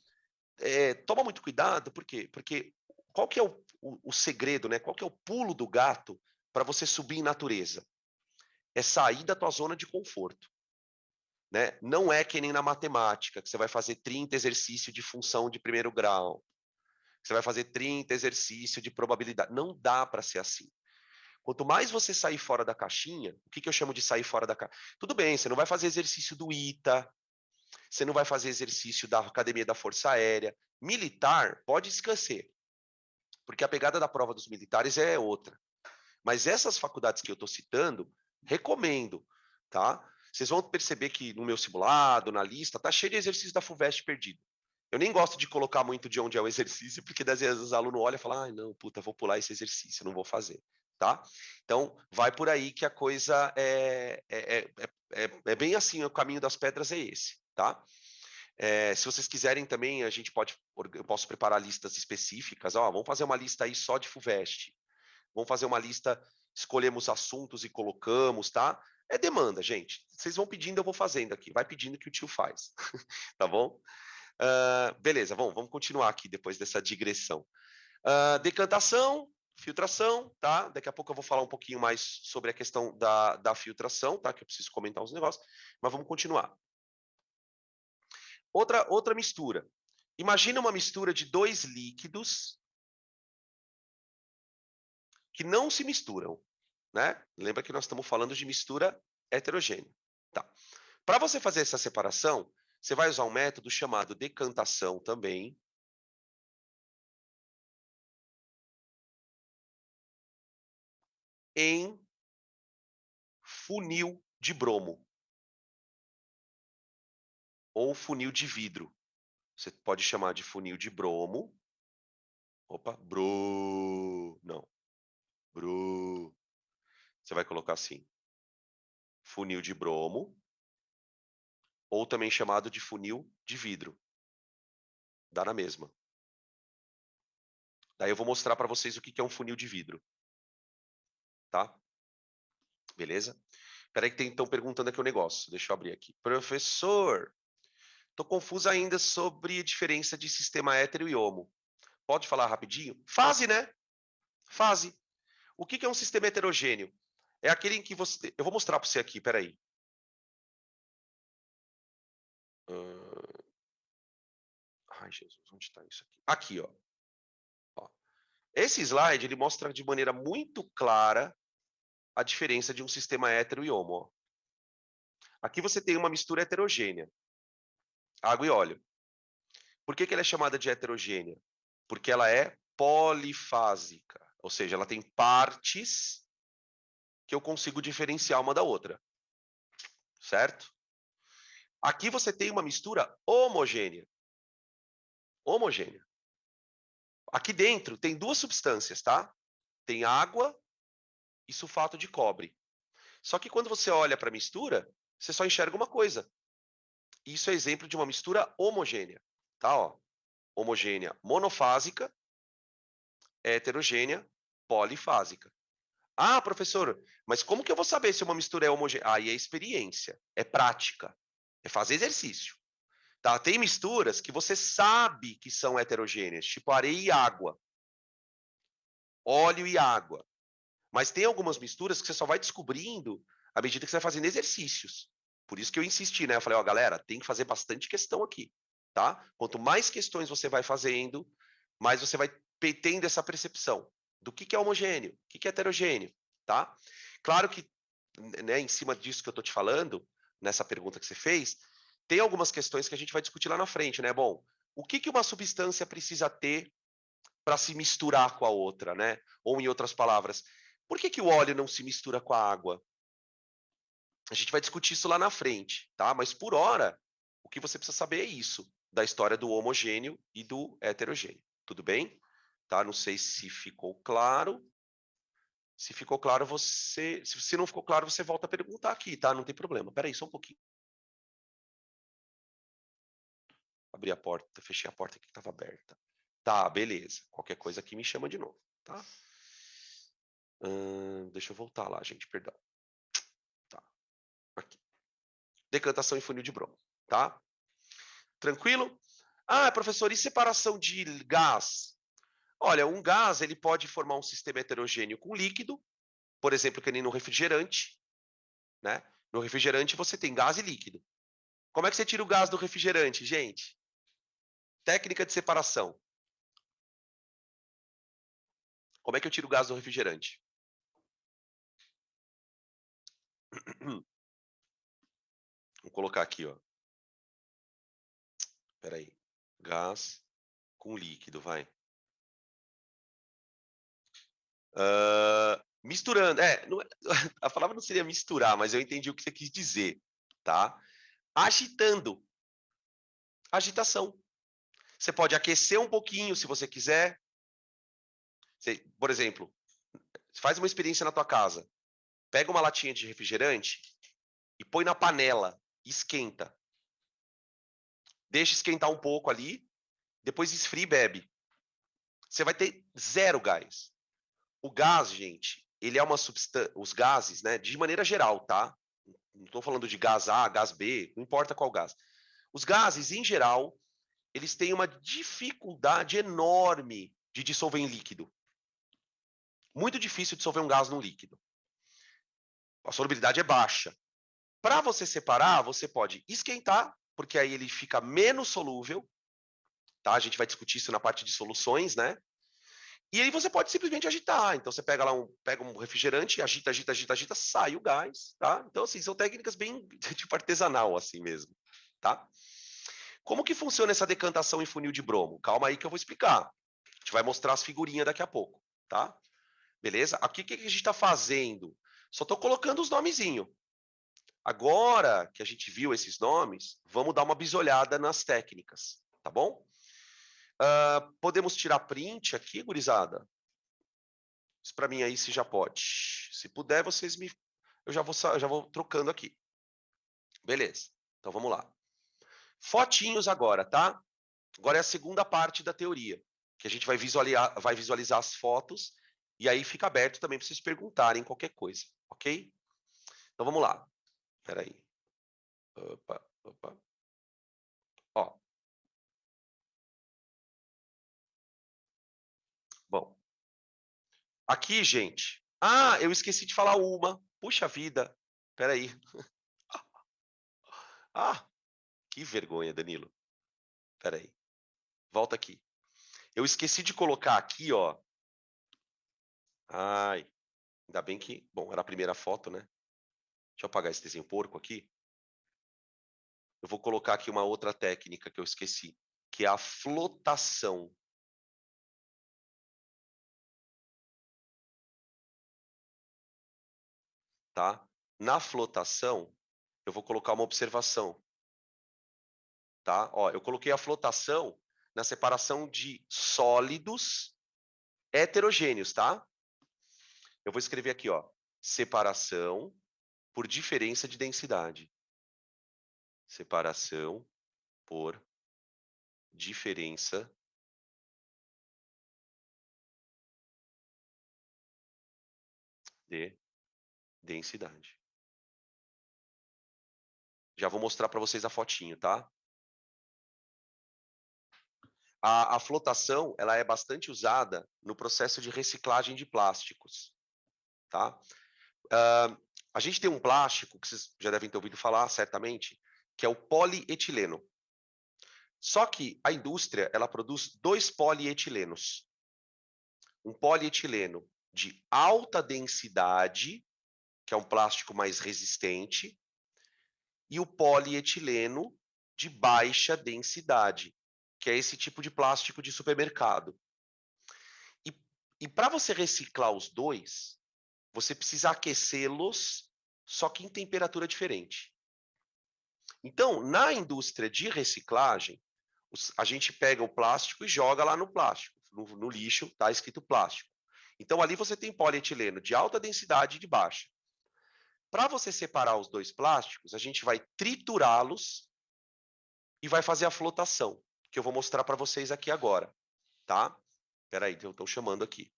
toma muito cuidado, por quê? Porque qual que é o segredo, né? Qual que é o pulo do gato para você subir em natureza? É sair da tua zona de conforto. Né? Não é que nem na matemática, que você vai fazer 30 exercícios de função de primeiro grau. Você vai fazer 30 exercícios de probabilidade. Não dá para ser assim. Quanto mais você sair fora da caixinha, o que eu chamo de sair fora da caixinha? Tudo bem, você não vai fazer exercício do ITA, você não vai fazer exercício da Academia da Força Aérea. Militar, pode esquecer, porque a pegada da prova dos militares é outra. Mas essas faculdades que eu estou citando, recomendo, tá? Vocês vão perceber que no meu simulado, na lista, tá cheio de exercício da FUVEST perdido. Eu nem gosto de colocar muito de onde é o exercício, porque às vezes os alunos olham e falam, não, puta, vou pular esse exercício, não vou fazer, tá? Então, vai por aí que a coisa é bem assim, o caminho das pedras é esse, tá? Se vocês quiserem também, eu posso preparar listas específicas, vamos fazer uma lista aí só de FUVEST, vamos fazer uma lista, escolhemos assuntos e colocamos, tá? É demanda, gente. Vocês vão pedindo, eu vou fazendo aqui. Vai pedindo que o tio faz, tá bom? Beleza, vamos continuar aqui depois dessa digressão. Decantação, filtração, tá? Daqui a pouco eu vou falar um pouquinho mais sobre a questão da filtração, tá? Que eu preciso comentar uns negócios, mas vamos continuar. Outra mistura. Imagina uma mistura de 2 líquidos que não se misturam, né? Lembra que nós estamos falando de mistura heterogênea. Tá. Para você fazer essa separação, você vai usar um método chamado decantação também. Em funil de bromo. Ou funil de vidro. Você pode chamar de funil de bromo. Opa, não. Você vai colocar assim. Funil de bromo. Ou também chamado de funil de vidro. Dá na mesma. Daí eu vou mostrar para vocês o que é um funil de vidro. Tá? Beleza? Espera aí que estão perguntando aqui o negócio. Deixa eu abrir aqui. Professor, estou confuso ainda sobre a diferença de sistema hétero e homo. Pode falar rapidinho? Fase, né? Fase. O que é um sistema heterogêneo? É aquele em que você... Eu vou mostrar para você aqui, peraí. Ai, Jesus, onde está isso aqui? Aqui, ó. Esse slide, ele mostra de maneira muito clara a diferença de um sistema hétero e homo. Ó. Aqui você tem uma mistura heterogênea. Água e óleo. Por que ela é chamada de heterogênea? Porque ela é polifásica. Ou seja, ela tem partes que eu consigo diferenciar uma da outra. Certo? Aqui você tem uma mistura homogênea. Homogênea. Aqui dentro tem 2 substâncias, tá? Tem água e sulfato de cobre. Só que quando você olha para a mistura, você só enxerga uma coisa. Isso é exemplo de uma mistura homogênea, tá? Ó, homogênea monofásica, heterogênea polifásica. Ah, professor, mas como que eu vou saber se uma mistura é homogênea? Aí é experiência, é prática, é fazer exercício. Tá? Tem misturas que você sabe que são heterogêneas, tipo areia e água, óleo e água. Mas tem algumas misturas que você só vai descobrindo à medida que você vai fazendo exercícios. Por isso que eu insisti, né? Eu falei, ó, galera, tem que fazer bastante questão aqui, tá? Quanto mais questões você vai fazendo, mais você vai tendo essa percepção do que é homogêneo, o que é heterogêneo, tá? Claro que, né, em cima disso que eu tô te falando, nessa pergunta que você fez, tem algumas questões que a gente vai discutir lá na frente, né? Bom, o que uma substância precisa ter para se misturar com a outra, né? Ou, em outras palavras, por que o óleo não se mistura com a água? A gente vai discutir isso lá na frente, tá? Mas, por hora, o que você precisa saber é isso, da história do homogêneo e do heterogêneo. Tudo bem? Tá? Não sei se ficou claro. Se ficou claro, se não ficou claro, você volta a perguntar aqui, tá? Não tem problema. Espera aí, só um pouquinho. Abri a porta, fechei a porta aqui que estava aberta. Tá, beleza. Qualquer coisa aqui me chama de novo, tá? Deixa eu voltar lá, gente, perdão. Tá, aqui. Decantação em funil de bromo, tá? Tranquilo? Ah, professor, e separação de gás? Olha, um gás ele pode formar um sistema heterogêneo com líquido, por exemplo, que nem no refrigerante, né? No refrigerante você tem gás e líquido. Como é que você tira o gás do refrigerante, gente? Técnica de separação. Como é que eu tiro o gás do refrigerante? Vou colocar aqui, ó. Espera aí. Gás com líquido, vai. Misturando. A palavra não seria misturar, mas eu entendi o que você quis dizer, tá? Agitando. Agitação. Você pode aquecer um pouquinho, se você quiser. Por exemplo, faz uma experiência na tua casa. Pega uma latinha de refrigerante e põe na panela. Esquenta. Deixa esquentar um pouco ali. Depois esfria e bebe. Você vai ter zero gás. O gás, gente, ele é uma substância. Os gases, né? De maneira geral, tá? Não estou falando de gás A, gás B, não importa qual gás. Os gases, em geral, eles têm uma dificuldade enorme de dissolver em líquido. Muito difícil dissolver um gás num líquido. A solubilidade é baixa. Para você separar, você pode esquentar, porque aí ele fica menos solúvel. Tá? A gente vai discutir isso na parte de soluções, né? E aí você pode simplesmente agitar. Então você pega lá um refrigerante, agita, agita, agita, agita, sai o gás, tá? Então assim, são técnicas bem tipo artesanal assim mesmo, tá? Como que funciona essa decantação em funil de bromo? Calma aí que eu vou explicar. A gente vai mostrar as figurinhas daqui a pouco, tá? Beleza? Aqui o que a gente está fazendo? Só estou colocando os nomezinhos. Agora que a gente viu esses nomes, vamos dar uma bisolhada nas técnicas, tá bom? Podemos tirar print aqui, gurizada? Isso para mim aí se já pode. Se puder, vocês me... Eu já vou trocando aqui. Beleza. Então vamos lá. Fotinhos agora, tá? Agora é a segunda parte da teoria, que a gente vai visualizar as fotos e aí fica aberto também para vocês perguntarem qualquer coisa, ok? Então vamos lá. Espera aí. Opa, opa. Ó. Bom. Aqui, gente. Ah, eu esqueci de falar uma. Puxa vida. Espera aí. Ah, que vergonha, Danilo. Espera aí. Volta aqui. Eu esqueci de colocar aqui, ó. Ai, ainda bem que... Bom, era a primeira foto, né? Deixa eu apagar esse desenho porco aqui. Eu vou colocar aqui uma outra técnica que eu esqueci, que é a flotação. Tá? Na flotação, eu vou colocar uma observação. Tá? Ó, eu coloquei a flotação na separação de sólidos heterogêneos, tá? Eu vou escrever aqui, ó, separação por diferença de densidade. Separação por diferença de densidade. Já vou mostrar para vocês a fotinho, tá? A flotação ela é bastante usada no processo de reciclagem de plásticos, tá? A gente tem um plástico que vocês já devem ter ouvido falar, certamente, que é o polietileno. Só que a indústria ela produz dois polietilenos. Um polietileno de alta densidade, que é um plástico mais resistente, e o polietileno de baixa densidade, que é esse tipo de plástico de supermercado. E para você reciclar os dois, você precisa aquecê-los, só que em temperatura diferente. Então, na indústria de reciclagem, a gente pega o plástico e joga lá no plástico, no lixo, está escrito plástico. Então, ali você tem polietileno de alta densidade e de baixa. Para você separar os dois plásticos, a gente vai triturá-los e vai fazer a flotação, que eu vou mostrar para vocês aqui agora, tá? Espera aí, eu estou chamando aqui.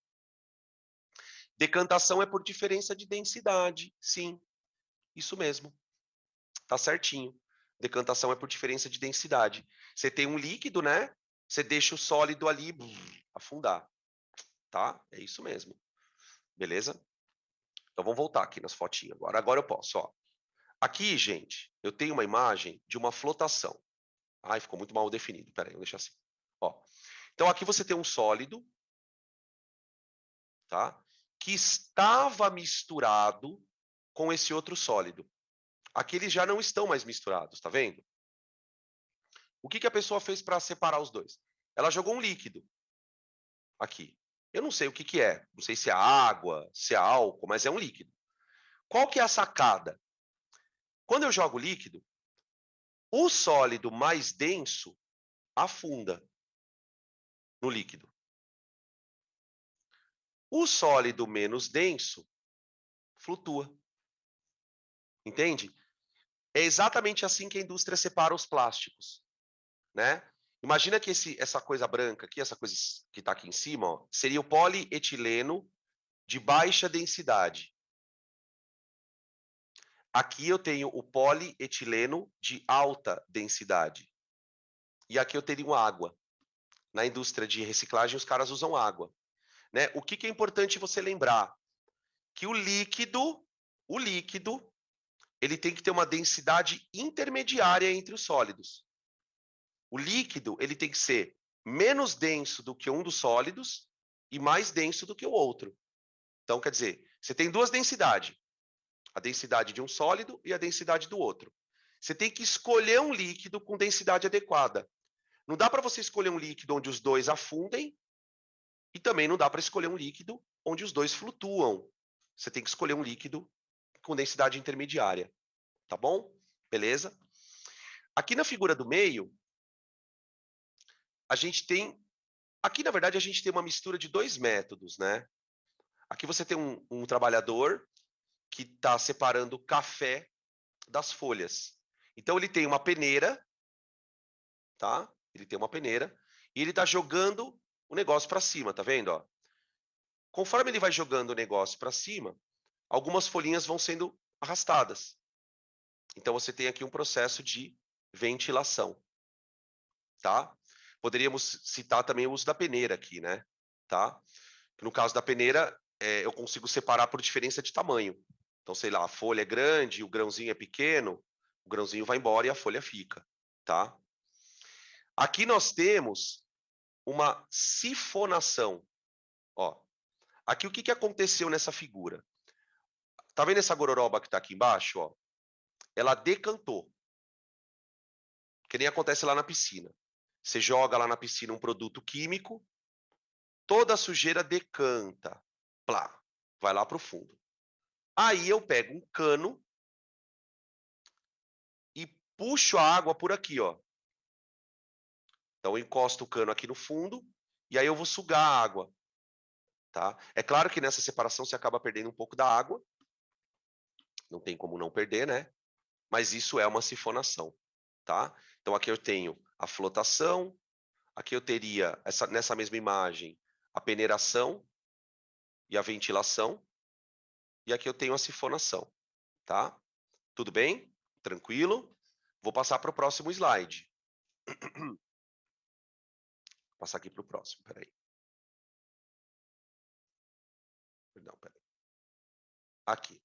Decantação é por diferença de densidade, sim, isso mesmo, tá certinho. Decantação é por diferença de densidade. Você tem um líquido, né? Você deixa o sólido ali afundar, tá? É isso mesmo, beleza? Então vamos voltar aqui nas fotinhas agora. Agora eu posso, ó. Aqui, gente, eu tenho uma imagem de uma flotação. Ai, ficou muito mal definido. Peraí, vou deixar assim. Ó. Então aqui você tem um sólido, tá? Que estava misturado com esse outro sólido. Aqui eles já não estão mais misturados, tá vendo? O que a pessoa fez para separar os dois? Ela jogou um líquido aqui. Eu não sei o que é. Não sei se é água, se é álcool, mas é um líquido. Qual que é a sacada? Quando eu jogo líquido, o sólido mais denso afunda no líquido. O sólido menos denso flutua. Entende? É exatamente assim que a indústria separa os plásticos, né? Imagina que essa coisa branca aqui, essa coisa que está aqui em cima, ó, seria o polietileno de baixa densidade. Aqui eu tenho o polietileno de alta densidade. E aqui eu teria água. Na indústria de reciclagem, os caras usam água, né? O que é importante você lembrar? Que o líquido, ele tem que ter uma densidade intermediária entre os sólidos. O líquido, ele tem que ser menos denso do que um dos sólidos e mais denso do que o outro. Então, quer dizer, você tem duas densidades. A densidade de um sólido e a densidade do outro. Você tem que escolher um líquido com densidade adequada. Não dá para você escolher um líquido onde os dois afundem e também não dá para escolher um líquido onde os dois flutuam. Você tem que escolher um líquido com densidade intermediária. Tá bom? Beleza? Aqui na figura do meio, a gente tem... Aqui, na verdade, a gente tem uma mistura de dois métodos, né? Aqui você tem um trabalhador que está separando café das folhas. Então, ele tem uma peneira, tá? Ele tem uma peneira e ele está jogando o negócio para cima, tá vendo? Ó? Conforme ele vai jogando o negócio para cima, algumas folhinhas vão sendo arrastadas. Então, você tem aqui um processo de ventilação, tá? Poderíamos citar também o uso da peneira aqui, né? Tá? No caso da peneira, eu consigo separar por diferença de tamanho. Então, sei lá, a folha é grande, o grãozinho é pequeno, o grãozinho vai embora e a folha fica, tá? Aqui nós temos uma sifonação. Ó, aqui o que aconteceu nessa figura? Tá vendo essa gororoba que está aqui embaixo? Ó? Ela decantou. Que nem acontece lá na piscina. Você joga lá na piscina um produto químico, toda a sujeira decanta. Plá, vai lá para o fundo. Aí eu pego um cano e puxo a água por aqui, ó. Então eu encosto o cano aqui no fundo e aí eu vou sugar a água, tá? É claro que nessa separação você acaba perdendo um pouco da água. Não tem como não perder, né? Mas isso é uma sifonação, tá? Então aqui eu tenho a flotação, aqui eu teria nessa mesma imagem a peneiração e a ventilação, e aqui eu tenho a sifonação, tá? Tudo bem? Tranquilo? Vou passar para o próximo slide. Vou passar aqui para o próximo, peraí. Perdão, peraí. Aqui.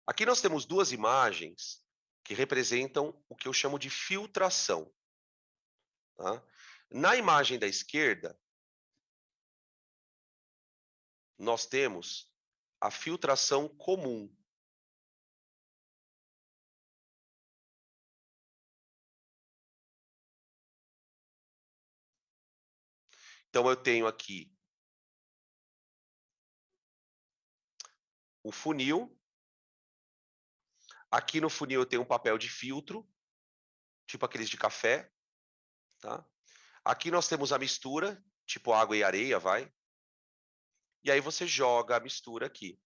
Aqui nós temos duas imagens que representam o que eu chamo de filtração. Tá? Na imagem da esquerda, nós temos a filtração comum. Então, eu tenho aqui o funil. Aqui no funil eu tenho um papel de filtro, tipo aqueles de café, tá? Aqui nós temos a mistura, tipo água e areia, vai. E aí você joga a mistura aqui.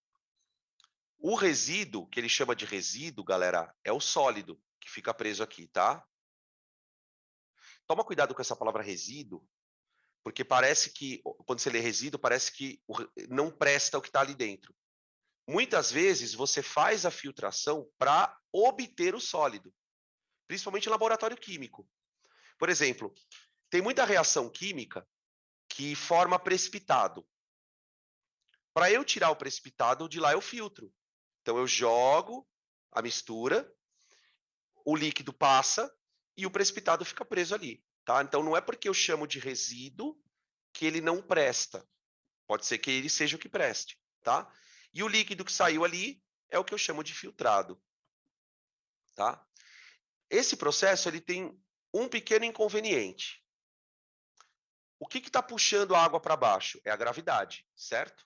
O resíduo, que ele chama de resíduo, galera, é o sólido que fica preso aqui, tá? Toma cuidado com essa palavra resíduo, porque parece que, quando você lê resíduo, parece que não presta o que está ali dentro. Muitas vezes você faz a filtração para obter o sólido, principalmente em laboratório químico. Por exemplo, tem muita reação química que forma precipitado. Para eu tirar o precipitado, de lá eu filtro. Então eu jogo a mistura, o líquido passa e o precipitado fica preso ali, tá? Então não é porque eu chamo de resíduo que ele não presta. Pode ser que ele seja o que preste, tá? E o líquido que saiu ali é o que eu chamo de filtrado, tá? Esse processo ele tem um pequeno inconveniente. O que está puxando a água para baixo? É a gravidade, certo?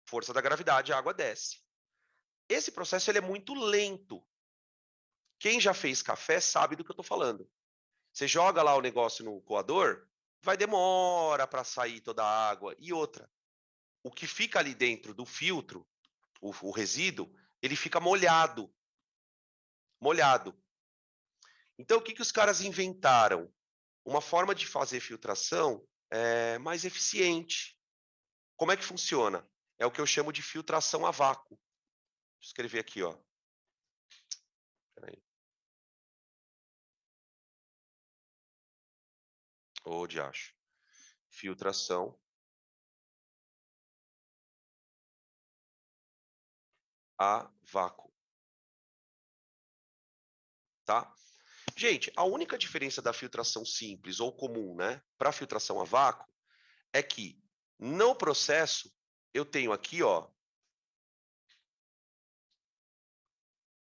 Força da gravidade, a água desce. Esse processo ele é muito lento. Quem já fez café sabe do que eu estou falando. Você joga lá o negócio no coador, vai demora para sair toda a água. E outra, o que fica ali dentro do filtro, o resíduo, ele fica molhado. Molhado. Então, o que os caras inventaram? Uma forma de fazer filtração mais eficiente. Como é que funciona? É o que eu chamo de filtração a vácuo. Vou escrever aqui, ó. Peraí. Ô, diacho. Filtração a vácuo. Tá? Gente, a única diferença da filtração simples ou comum, né, para a filtração a vácuo é que no processo eu tenho aqui, ó,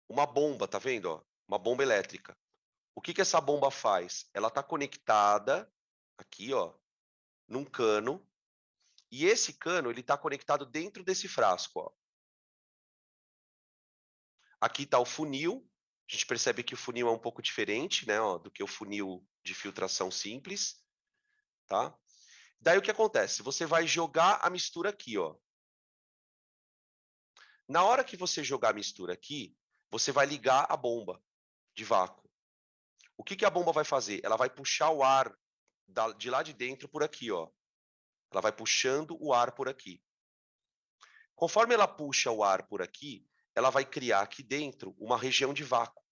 uma bomba, tá vendo, ó? Uma bomba elétrica. O que essa bomba faz? Ela está conectada aqui, ó, num cano, e esse cano ele está conectado dentro desse frasco, ó. Aqui está o funil. A gente percebe que o funil é um pouco diferente, né, ó, do que o funil de filtração simples, tá? Daí o que acontece? Você vai jogar a mistura aqui, ó. Na hora que você jogar a mistura aqui, você vai ligar a bomba de vácuo. O que a bomba vai fazer? Ela vai puxar o ar de lá de dentro por aqui, ó. Ela vai puxando o ar por aqui. Conforme ela puxa o ar por aqui, ela vai criar aqui dentro uma região de vácuo.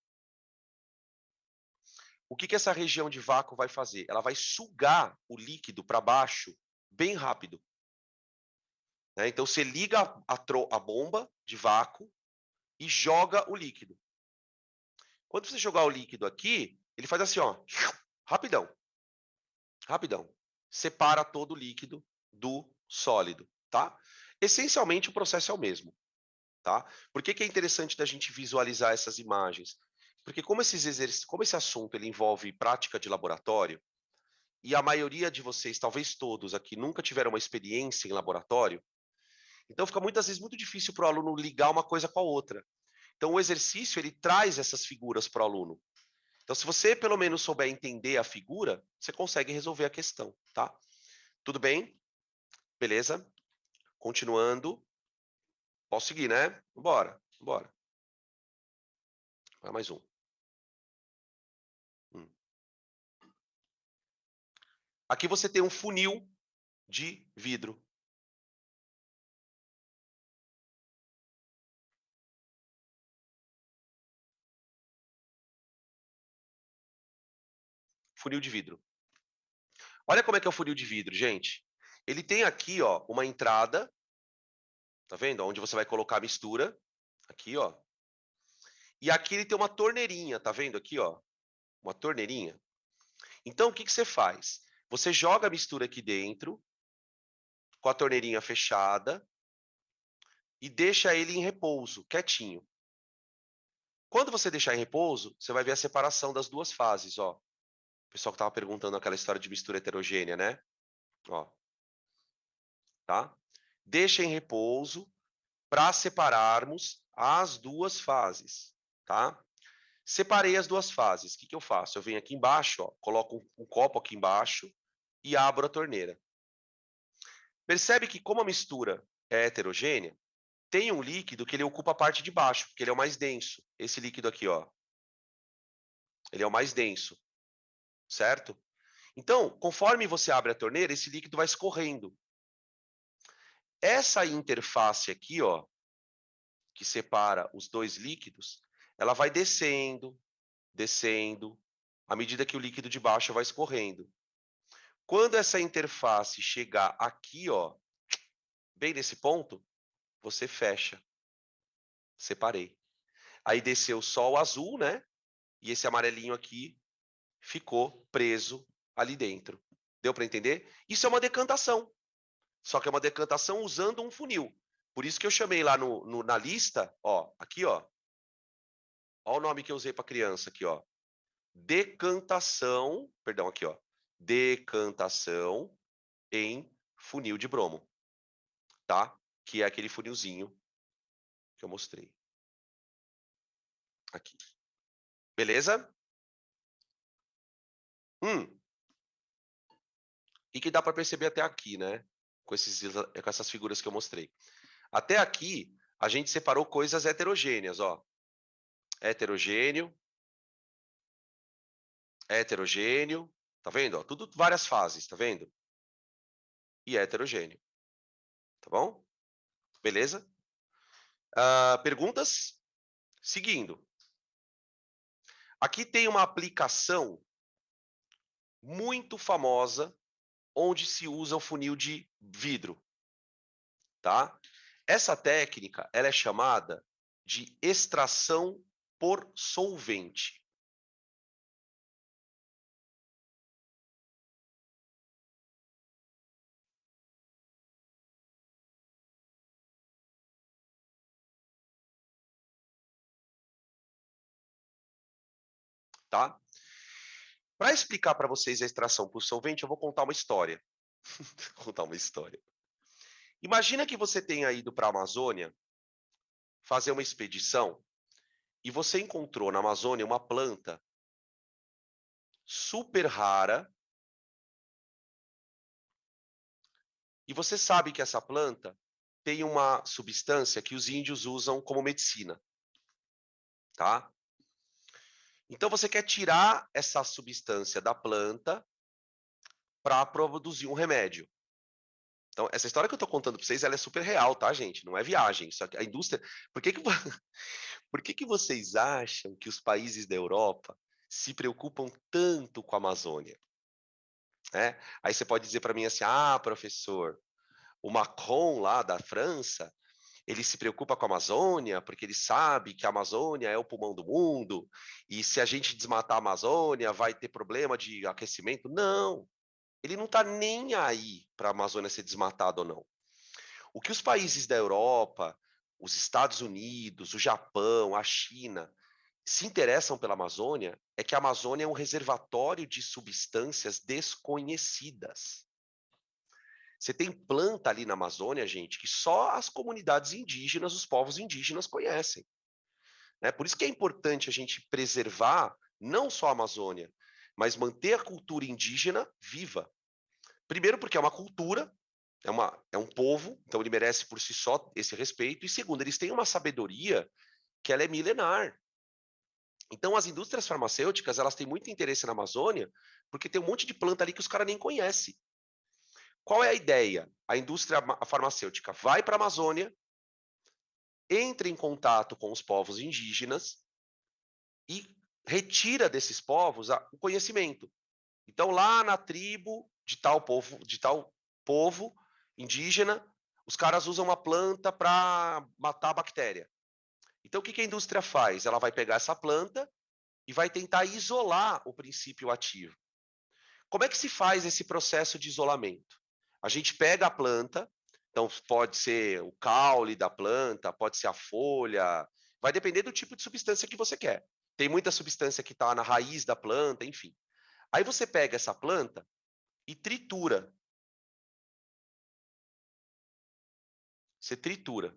O que essa região de vácuo vai fazer? Ela vai sugar o líquido para baixo bem rápido. Né? Então, você liga a bomba de vácuo e joga o líquido. Quando você jogar o líquido aqui, ele faz assim, ó, rapidão. Rapidão. Separa todo o líquido do sólido, tá? Essencialmente, o processo é o mesmo, tá? Por que é interessante da gente visualizar essas imagens? Porque como esse assunto ele envolve prática de laboratório, e a maioria de vocês, talvez todos aqui, nunca tiveram uma experiência em laboratório, então fica muitas vezes muito difícil para o aluno ligar uma coisa com a outra. Então o exercício ele traz essas figuras para o aluno. Então se você pelo menos souber entender a figura, você consegue resolver a questão, tá? Tudo bem? Beleza? Continuando. Posso seguir, né? Bora, bora. Vai mais um. Aqui você tem um funil de vidro. Funil de vidro. Olha como é que é o funil de vidro, gente. Ele tem aqui, ó, uma entrada. Tá vendo? Onde você vai colocar a mistura. Aqui, ó. E aqui ele tem uma torneirinha, tá vendo aqui, ó? Uma torneirinha. Então, o que você faz? Você joga a mistura aqui dentro, com a torneirinha fechada, e deixa ele em repouso, quietinho. Quando você deixar em repouso, você vai ver a separação das duas fases, ó. O pessoal que estava perguntando aquela história de mistura heterogênea, né? Ó, tá? Deixa em repouso para separarmos as duas fases, tá? Separei as duas fases. O que eu faço? Eu venho aqui embaixo, ó, coloco um copo aqui embaixo e abro a torneira. Percebe que como a mistura é heterogênea, tem um líquido que ele ocupa a parte de baixo, porque ele é o mais denso. Esse líquido aqui, ó. Ele é o mais denso, certo? Então, conforme você abre a torneira, esse líquido vai escorrendo. Essa interface aqui, ó, que separa os dois líquidos, ela vai descendo, descendo, à medida que o líquido de baixo vai escorrendo. Quando essa interface chegar aqui, ó, bem nesse ponto, você fecha. Separei. Aí desceu só o azul, né? E esse amarelinho aqui ficou preso ali dentro. Deu para entender? Isso é uma decantação. Só que é uma decantação usando um funil. Por isso que eu chamei lá na lista, ó, aqui, ó. Ó o nome que eu usei para criança aqui, ó. Decantação, perdão, aqui, ó. Decantação em funil de bromo, tá? Que é aquele funilzinho que eu mostrei. Aqui. Beleza? E que dá para perceber até aqui, né? Com essas figuras que eu mostrei. Até aqui, a gente separou coisas heterogêneas, ó. Heterogêneo, heterogêneo, tá vendo? Ó, tudo várias fases, tá vendo? E heterogêneo, tá bom? Beleza? Perguntas? Seguindo. Aqui tem uma aplicação muito famosa onde se usa o funil de vidro, tá? Essa técnica, ela é chamada de extração por solvente. Tá? Para explicar para vocês a extração por solvente, eu vou contar uma história. Vou contar uma história. Imagina que você tenha ido para a Amazônia fazer uma expedição e você encontrou na Amazônia uma planta super rara e você sabe que essa planta tem uma substância que os índios usam como medicina, tá? Então você quer tirar essa substância da planta para produzir um remédio. Então, essa história que eu estou contando para vocês, ela é super real, tá, gente? Não é viagem. Isso aqui, a indústria. Por que vocês acham que os países da Europa se preocupam tanto com a Amazônia? Aí você pode dizer para mim assim: ah, professor, o Macron lá da França, ele se preocupa com a Amazônia porque ele sabe que a Amazônia é o pulmão do mundo e se a gente desmatar a Amazônia vai ter problema de aquecimento. Não, ele não está nem aí para a Amazônia ser desmatada ou não. O que os países da Europa, os Estados Unidos, o Japão, a China se interessam pela Amazônia é que a Amazônia é um reservatório de substâncias desconhecidas. Você tem planta ali na Amazônia, gente, que só as comunidades indígenas, os povos indígenas conhecem. Por isso que é importante a gente preservar não só a Amazônia, mas manter a cultura indígena viva. Primeiro porque é uma cultura, é um povo, então ele merece por si só esse respeito. E segundo, eles têm uma sabedoria que ela é milenar. Então as indústrias farmacêuticas, elas têm muito interesse na Amazônia, porque tem um monte de planta ali que os caras nem conhecem. Qual é a ideia? A indústria farmacêutica vai para a Amazônia, entra em contato com os povos indígenas e retira desses povos o conhecimento. Então, lá na tribo de tal povo indígena, os caras usam uma planta para matar a bactéria. Então, o que a indústria faz? Ela vai pegar essa planta e vai tentar isolar o princípio ativo. Como é que se faz esse processo de isolamento? A gente pega a planta, então pode ser o caule da planta, pode ser a folha, vai depender do tipo de substância que você quer. Tem muita substância que está na raiz da planta, enfim. Aí você pega essa planta e tritura. você tritura.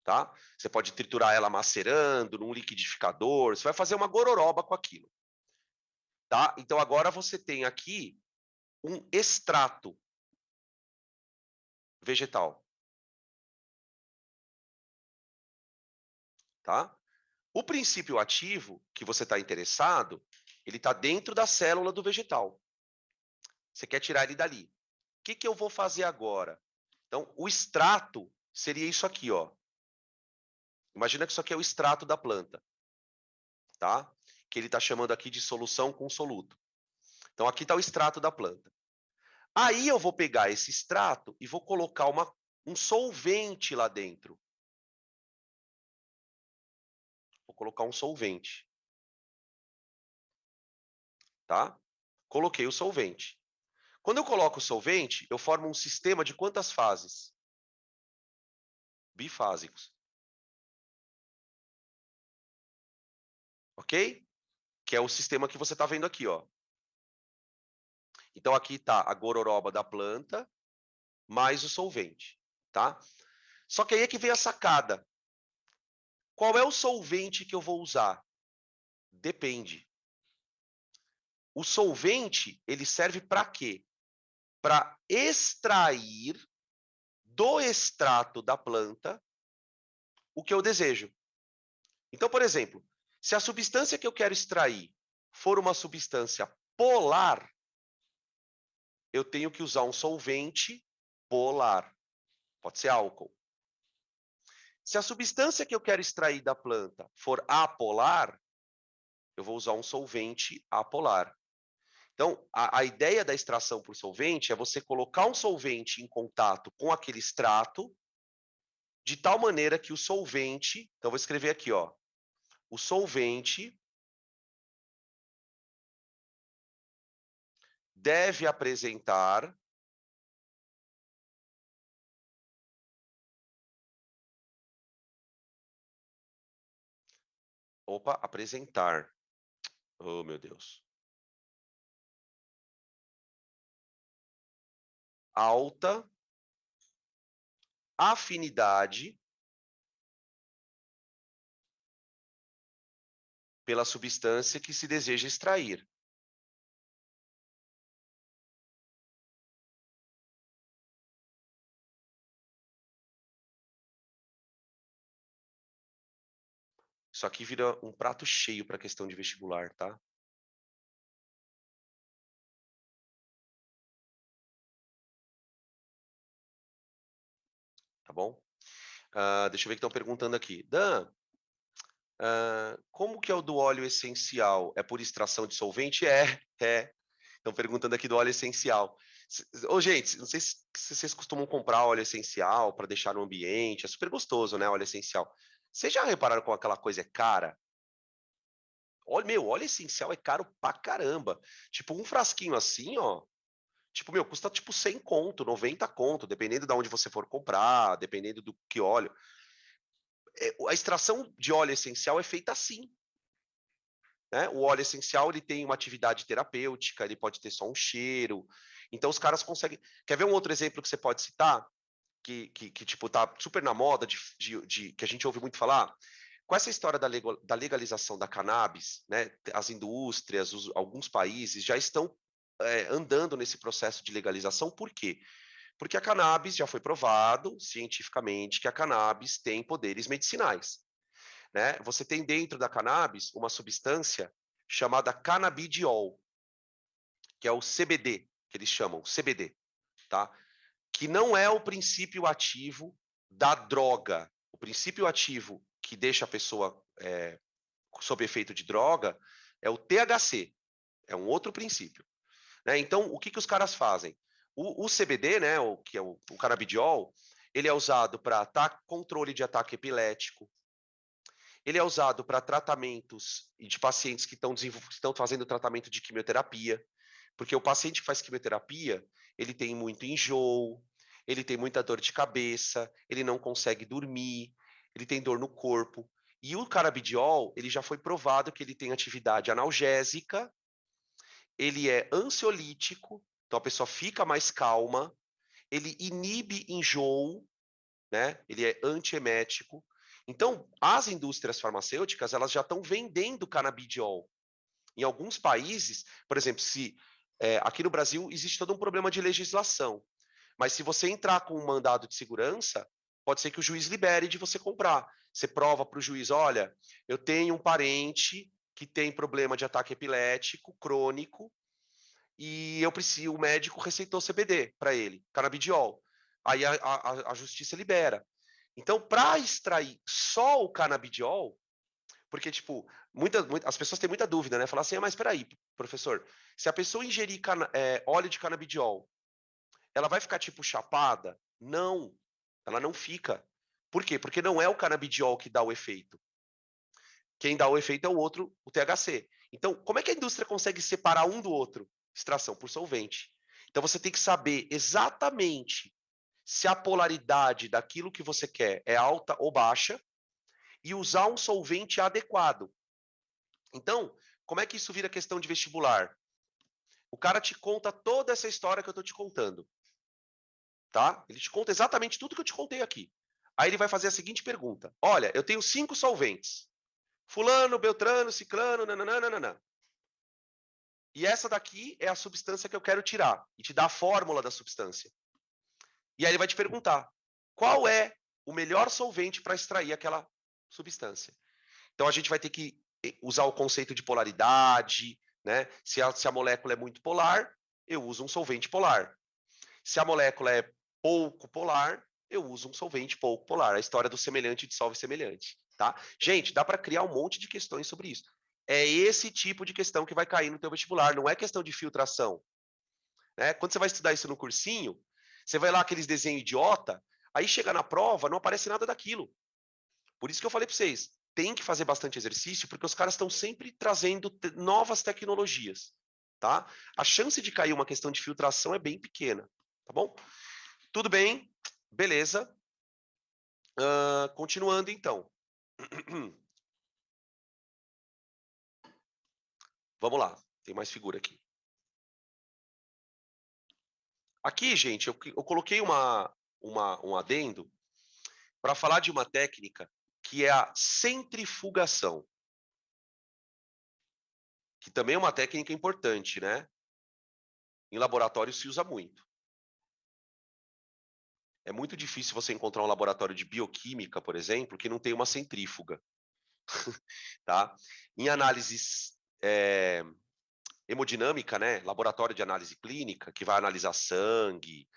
Tá? Você pode triturar ela macerando num liquidificador, você vai fazer uma gororoba com aquilo. Tá? Então agora você tem aqui um extrato vegetal. Tá? O princípio ativo que você está interessado, ele está dentro da célula do vegetal. Você quer tirar ele dali. O que eu vou fazer agora? Então, o extrato seria isso aqui, ó. Imagina que isso aqui é o extrato da planta, tá? Que ele está chamando aqui de solução com soluto. Então, aqui está o extrato da planta. Aí eu vou pegar esse extrato e vou colocar um solvente lá dentro. Vou colocar um solvente. Tá? Coloquei o solvente. Quando eu coloco o solvente, eu formo um sistema de quantas fases? Bifásicos. Ok? Que é o sistema que você está vendo aqui, ó. Então, aqui está a gororoba da planta, mais o solvente, tá? Só que aí é que vem a sacada. Qual é o solvente que eu vou usar? Depende. O solvente, ele serve para quê? Para extrair do extrato da planta o que eu desejo. Então, por exemplo, se a substância que eu quero extrair for uma substância polar, eu tenho que usar um solvente polar. Pode ser álcool. Se a substância que eu quero extrair da planta for apolar, eu vou usar um solvente apolar. Então, a ideia da extração por solvente é você colocar um solvente em contato com aquele extrato, de tal maneira que o solvente, então vou escrever aqui, ó, o solvente deve apresentar apresentar. Oh, meu Deus. Alta afinidade pela substância que se deseja extrair. Isso aqui vira um prato cheio para a questão de vestibular, tá? Tá bom? Deixa eu ver o que estão perguntando aqui. Dan, como que é o do óleo essencial? É por extração de solvente? É. Estão perguntando aqui do óleo essencial. Ô, gente, não sei se vocês costumam comprar óleo essencial para deixar no ambiente. É super gostoso, né? Óleo essencial. Vocês já repararam como aquela coisa é cara? Óleo essencial é caro pra caramba. Tipo, um frasquinho assim, ó. Tipo, custa tipo 100 conto, 90 conto, dependendo de onde você for comprar, dependendo do que óleo. A extração de óleo essencial é feita assim. Né? O óleo essencial ele tem uma atividade terapêutica, ele pode ter só um cheiro. Então os caras conseguem. Quer ver um outro exemplo que você pode citar? Que tipo, tá super na moda, que a gente ouve muito falar? Com essa história da legalização da cannabis, né, as indústrias, alguns países já estão andando nesse processo de legalização. Por quê? Porque a cannabis já foi provado cientificamente que a cannabis tem poderes medicinais. Né? Você tem dentro da cannabis uma substância chamada canabidiol, que é o CBD, que eles chamam, CBD, tá? Que não é o princípio ativo da droga. O princípio ativo que deixa a pessoa sob efeito de droga é o THC, é um outro princípio. Né? Então, o que os caras fazem? O CBD, né, que é o canabidiol, ele é usado para controle de ataque epilético, ele é usado para tratamentos de pacientes que estão fazendo tratamento de quimioterapia, porque o paciente que faz quimioterapia, ele tem muito enjoo, ele tem muita dor de cabeça, ele não consegue dormir, ele tem dor no corpo. E o canabidiol, ele já foi provado que ele tem atividade analgésica, ele é ansiolítico Então a pessoa fica mais calma, ele inibe enjoo, né? Ele é antiemético. Então, as indústrias farmacêuticas, elas já estão vendendo canabidiol. Em alguns países, por exemplo, aqui no Brasil existe todo um problema de legislação, mas se você entrar com um mandado de segurança, pode ser que o juiz libere de você comprar. Você prova para o juiz, olha, eu tenho um parente que tem problema de ataque epilético crônico e o médico receitou CBD para ele, canabidiol. Aí a justiça libera. Então, para extrair só o canabidiol, porque, tipo, as pessoas têm muita dúvida, né? Falar assim, mas espera aí, professor, se a pessoa ingerir óleo de canabidiol, ela vai ficar, tipo, chapada? Não, ela não fica. Por quê? Porque não é o canabidiol que dá o efeito. Quem dá o efeito é o outro, o THC. Então, como é que a indústria consegue separar um do outro? Extração por solvente. Então, você tem que saber exatamente se a polaridade daquilo que você quer é alta ou baixa e usar um solvente adequado. Então, como é que isso vira questão de vestibular? O cara te conta toda essa história que eu estou te contando. Tá? Ele te conta exatamente tudo que eu te contei aqui. Aí ele vai fazer a seguinte pergunta. Olha, eu tenho 5 solventes. Fulano, Beltrano, Ciclano, nananana. E essa daqui é a substância que eu quero tirar. E te dá a fórmula da substância. E aí ele vai te perguntar, qual é o melhor solvente para extrair aquela substância? Então a gente vai ter que usar o conceito de polaridade, né? Se a molécula é muito polar, eu uso um solvente polar. Se a molécula é pouco polar, eu uso um solvente pouco polar. A história do semelhante dissolve semelhante, tá? Gente, dá para criar um monte de questões sobre isso. É esse tipo de questão que vai cair no teu vestibular, não é questão de filtração. Né? Quando você vai estudar isso no cursinho, você vai lá aqueles desenhos idiota, aí chega na prova, não aparece nada daquilo. Por isso que eu falei para vocês, tem que fazer bastante exercício, porque os caras estão sempre trazendo novas tecnologias, tá? A chance de cair uma questão de filtração é bem pequena, tá bom? Tudo bem, beleza. Continuando então. Vamos lá, tem mais figura aqui. Aqui, gente, eu coloquei um adendo para falar de uma técnica que é a centrifugação, que também é uma técnica importante, né? Em laboratório se usa muito. É muito difícil você encontrar um laboratório de bioquímica, por exemplo, que não tem uma centrífuga. Tá? Em análises hemodinâmica, né? Laboratório de análise clínica, que vai analisar sangue,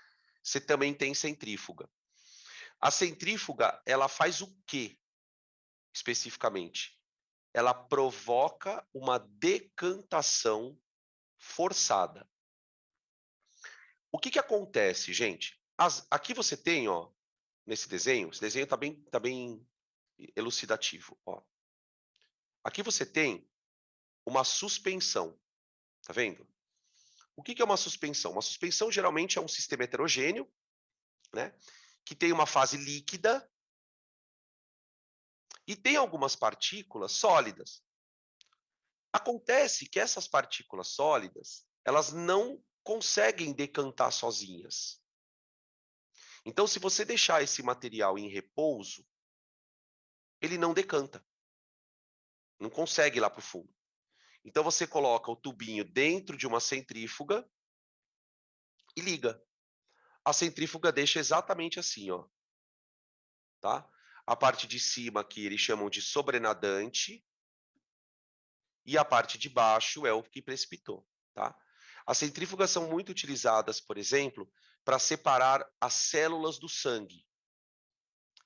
você também tem centrífuga. A centrífuga, ela faz o quê, especificamente? Ela provoca uma decantação forçada. O que acontece, gente? Aqui você tem, ó, nesse desenho, esse desenho tá bem elucidativo, ó. Aqui você tem uma suspensão, tá vendo? O que é uma suspensão? Uma suspensão geralmente é um sistema heterogêneo, né? Que tem uma fase líquida e tem algumas partículas sólidas. Acontece que essas partículas sólidas, elas não conseguem decantar sozinhas. Então, se você deixar esse material em repouso, ele não decanta. Não consegue ir lá para o fundo. Então, você coloca o tubinho dentro de uma centrífuga e liga. A centrífuga deixa exatamente assim, ó. Tá? A parte de cima aqui eles chamam de sobrenadante e a parte de baixo é o que precipitou, tá? As centrífugas são muito utilizadas, por exemplo, para separar as células do sangue.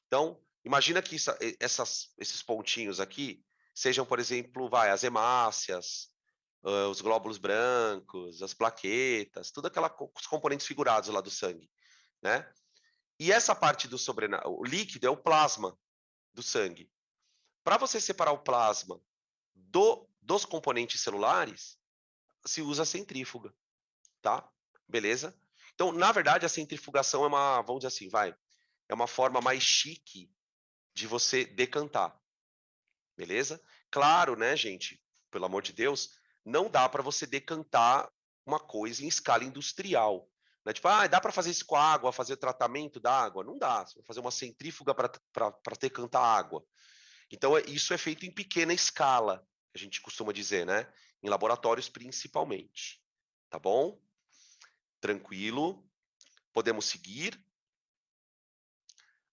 Então, imagina que esses pontinhos aqui sejam, por exemplo, as hemácias, os glóbulos brancos, as plaquetas, tudo os componentes figurados lá do sangue, né? E essa parte o líquido é o plasma do sangue. Para você separar o plasma dos componentes celulares, se usa a centrífuga, tá? Beleza? Então, na verdade, a centrifugação é vamos dizer assim, é uma forma mais chique de você decantar. Beleza? Claro, né, gente? Pelo amor de Deus, não dá para você decantar uma coisa em escala industrial. Né? Tipo, dá para fazer isso com a água, fazer tratamento da água? Não dá. Você vai fazer uma centrífuga para ter tanta água. Então, isso é feito em pequena escala, a gente costuma dizer, né? Em laboratórios principalmente. Tá bom? Tranquilo. Podemos seguir.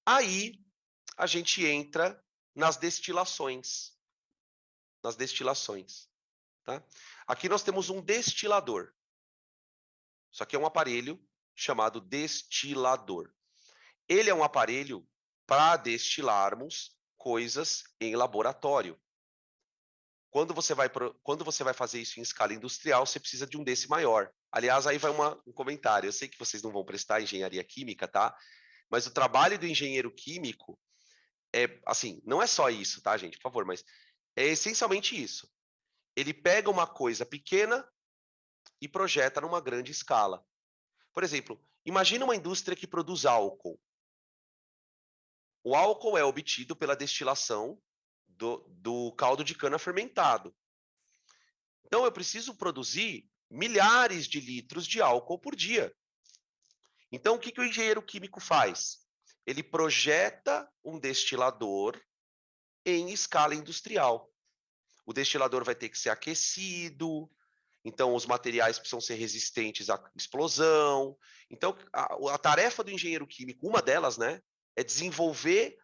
Aí, a gente entra nas destilações. Nas destilações. Tá? Aqui nós temos um destilador. Isso aqui é um aparelho chamado destilador. Ele é um aparelho para destilarmos coisas em laboratório. Quando você vai fazer isso em escala industrial, você precisa de um desse maior. Aliás, aí vai um comentário. Eu sei que vocês não vão prestar engenharia química, tá? Mas o trabalho do engenheiro químico é, assim, não é só isso, tá, gente? Por favor, mas é essencialmente isso. Ele pega uma coisa pequena e projeta numa grande escala. Por exemplo, imagina uma indústria que produz álcool. O álcool é obtido pela destilação do caldo de cana fermentado. Então, eu preciso produzir milhares de litros de álcool por dia. Então, o que o engenheiro químico faz? Ele projeta um destilador em escala industrial. O destilador vai ter que ser aquecido, então os materiais precisam ser resistentes à explosão. Então, a tarefa do engenheiro químico, uma delas, né, é desenvolver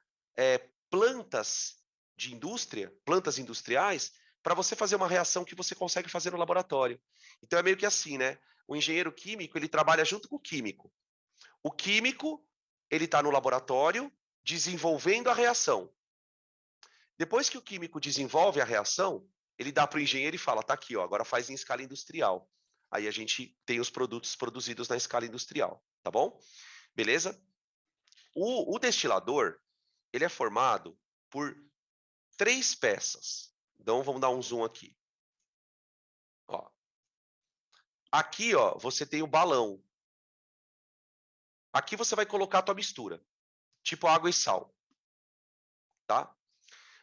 plantas de indústria, plantas industriais, para você fazer uma reação que você consegue fazer no laboratório. Então é meio que assim, né? O engenheiro químico, ele trabalha junto com o químico. O químico, ele está no laboratório desenvolvendo a reação. Depois que o químico desenvolve a reação, ele dá para o engenheiro e fala, tá aqui, ó, agora faz em escala industrial. Aí a gente tem os produtos produzidos na escala industrial, tá bom? Beleza? O destilador, ele é formado por 3 peças. Então, vamos dar um zoom aqui. Ó. Aqui, ó, você tem o balão. Aqui você vai colocar a tua mistura, tipo água e sal. Tá?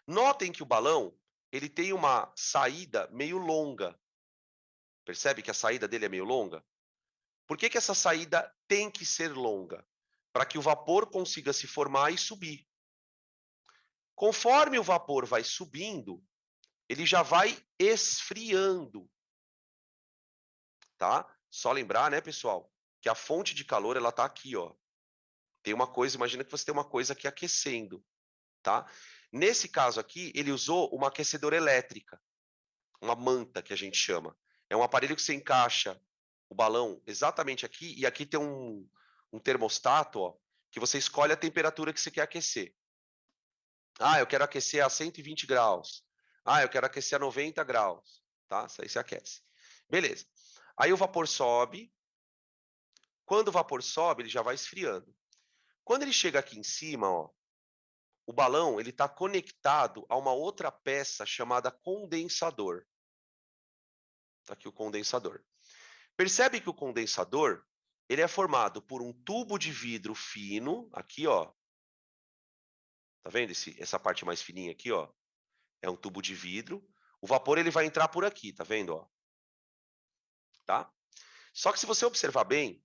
Notem que o balão, ele tem uma saída meio longa. Percebe que a saída dele é meio longa? Por que essa saída tem que ser longa? Para que o vapor consiga se formar e subir. Conforme o vapor vai subindo, ele já vai esfriando. Tá? Só lembrar, né, pessoal, que a fonte de calor, ela tá aqui, ó. Tem uma coisa, imagina que você tem uma coisa aqui aquecendo, tá? Nesse caso aqui, ele usou uma aquecedora elétrica, uma manta que a gente chama. É um aparelho que você encaixa o balão exatamente aqui, e aqui tem um termostato, ó, que você escolhe a temperatura que você quer aquecer. Eu quero aquecer a 120 graus. Eu quero aquecer a 90 graus. Tá? Isso aí você aquece. Beleza. Aí o vapor sobe. Quando o vapor sobe, ele já vai esfriando. Quando ele chega aqui em cima, ó, o balão ele está conectado a uma outra peça chamada condensador. Está aqui o condensador. Percebe que o condensador ele é formado por um tubo de vidro fino, aqui, ó. Tá vendo essa parte mais fininha aqui, ó? É um tubo de vidro. O vapor ele vai entrar por aqui, tá vendo, ó? Tá? Só que se você observar bem,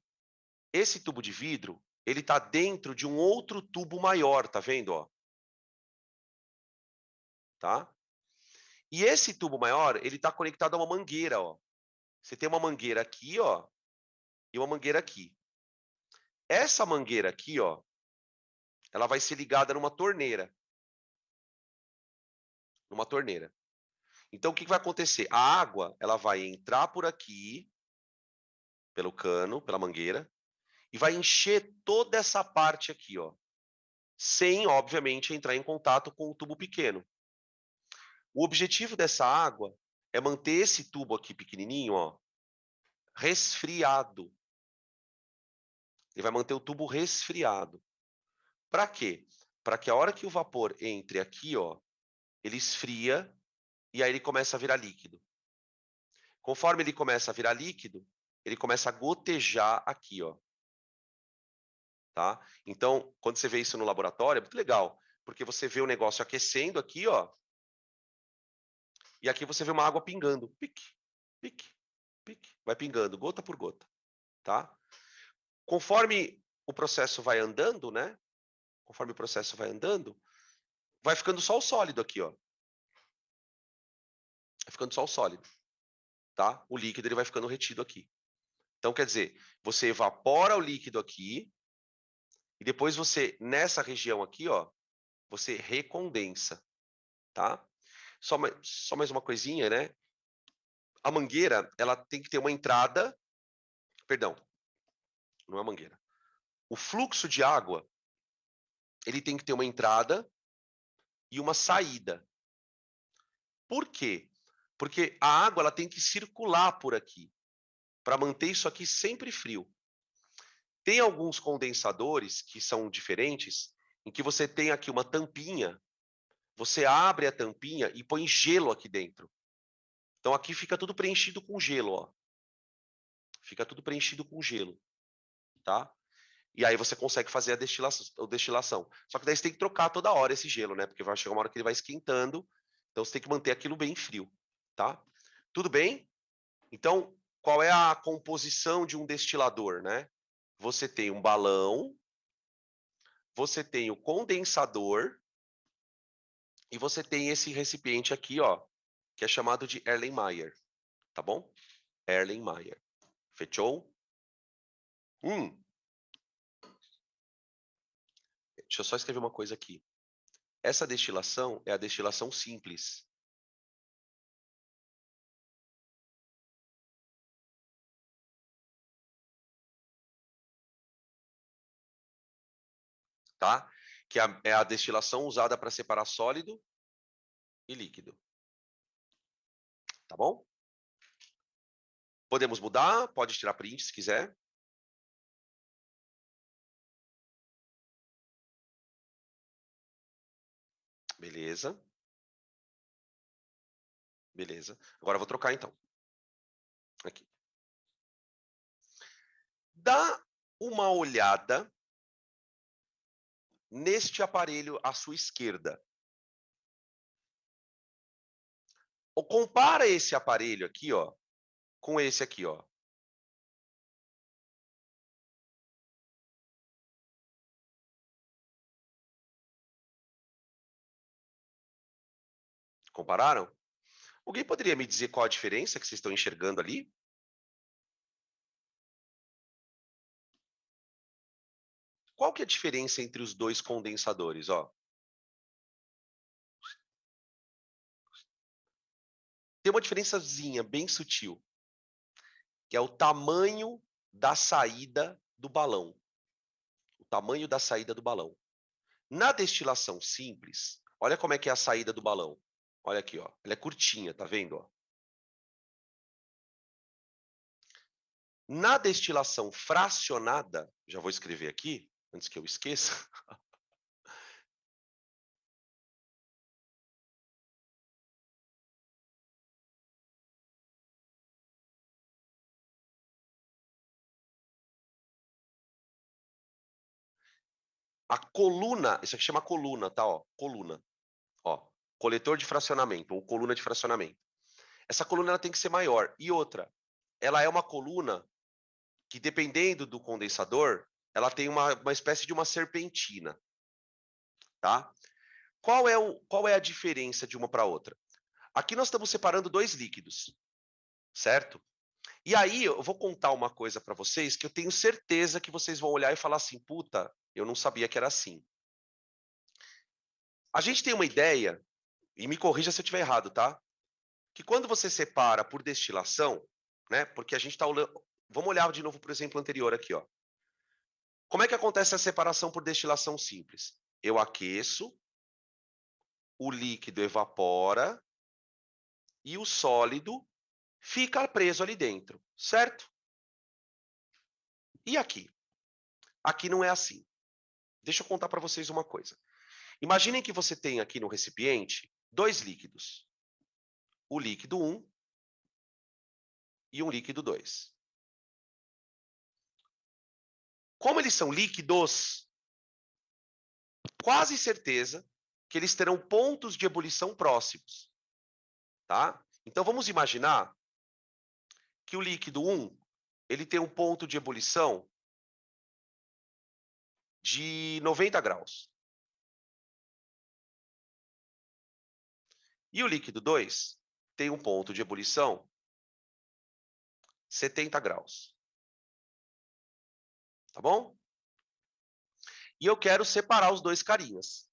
esse tubo de vidro, ele está dentro de um outro tubo maior, tá vendo, ó? Tá? E esse tubo maior, ele está conectado a uma mangueira, ó. Você tem uma mangueira aqui, ó, e uma mangueira aqui. Essa mangueira aqui, ó, ela vai ser ligada numa torneira. Numa torneira. Então, o que vai acontecer? A água, ela vai entrar por aqui, pelo cano, pela mangueira, e vai encher toda essa parte aqui, ó. Sem, obviamente, entrar em contato com o tubo pequeno. O objetivo dessa água é manter esse tubo aqui pequenininho, ó, resfriado. Ele vai manter o tubo resfriado. Para quê? Para que a hora que o vapor entre aqui, ó, ele esfria e aí ele começa a virar líquido. Conforme ele começa a virar líquido, ele começa a gotejar aqui, ó. Tá? Então, quando você vê isso no laboratório, é muito legal, porque você vê o negócio aquecendo aqui, ó, e aqui você vê uma água pingando, pique, pique, vai pingando, gota por gota, tá? Conforme o processo vai andando, né? Conforme o processo vai andando, vai ficando só o sólido aqui, ó. Vai ficando só o sólido, tá? O líquido ele vai ficando retido aqui. Então, quer dizer, você evapora o líquido aqui e depois você, nessa região aqui, ó, você recondensa, tá? Só mais uma coisinha, né? A mangueira, ela tem que ter uma entrada, perdão, não é a mangueira. O fluxo de água, ele tem que ter uma entrada e uma saída. Por quê? Porque a água ela tem que circular por aqui, para manter isso aqui sempre frio. Tem alguns condensadores que são diferentes, em que você tem aqui uma tampinha, você abre a tampinha e põe gelo aqui dentro. Então aqui fica tudo preenchido com gelo, ó. Fica tudo preenchido com gelo, tá? E aí você consegue fazer a destilação. Só que daí você tem que trocar toda hora esse gelo, né? Porque vai chegar uma hora que ele vai esquentando, então você tem que manter aquilo bem frio, tá? Tudo bem? Então, qual é a composição de um destilador, né? Você tem um balão, você tem o condensador e você tem esse recipiente aqui, ó, que é chamado de Erlenmeyer, tá bom? Erlenmeyer. Fechou? Deixa eu só escrever uma coisa aqui. Essa destilação é a destilação simples. Tá? Que é a destilação usada para separar sólido e líquido. Tá bom? Podemos mudar, pode tirar print se quiser. Beleza. Beleza. Agora eu vou trocar então. Aqui. Dá uma olhada neste aparelho à sua esquerda. Ou compara esse aparelho aqui, ó, com esse aqui, ó. Compararam? Alguém poderia me dizer qual a diferença que vocês estão enxergando ali? Qual que é a diferença entre os dois condensadores, ó? Tem uma diferençazinha bem sutil, que é o tamanho da saída do balão. O tamanho da saída do balão. Na destilação simples, olha como é que é a saída do balão. Olha aqui, ó. Ela é curtinha, tá vendo, ó? Na destilação fracionada, já vou escrever aqui, antes que eu esqueça. A coluna, isso aqui chama coluna, tá? Ó, coluna. Ó, coletor de fracionamento, ou coluna de fracionamento. Essa coluna ela tem que ser maior. E outra, ela é uma coluna que, dependendo do condensador, ela tem uma espécie de uma serpentina. Tá? Qual é a diferença de uma para outra? Aqui nós estamos separando dois líquidos, certo? E aí eu vou contar uma coisa para vocês que eu tenho certeza que vocês vão olhar e falar assim, puta, eu não sabia que era assim. A gente tem uma ideia, e me corrija se eu estiver errado, tá? Que quando você separa por destilação, né? Porque a gente está olhando. Vamos olhar de novo para o exemplo anterior aqui, ó. Como é que acontece a separação por destilação simples? Eu aqueço, o líquido evapora e o sólido fica preso ali dentro, certo? E aqui? Aqui não é assim. Deixa eu contar para vocês uma coisa. Imaginem que você tem aqui no recipiente dois líquidos. O líquido 1 e um líquido 2. Como eles são líquidos, quase certeza que eles terão pontos de ebulição próximos. Tá? Então vamos imaginar que o líquido 1, ele tem um ponto de ebulição de 90 graus. E o líquido 2 tem um ponto de ebulição 70 graus. Tá bom? E eu quero separar os dois carinhas.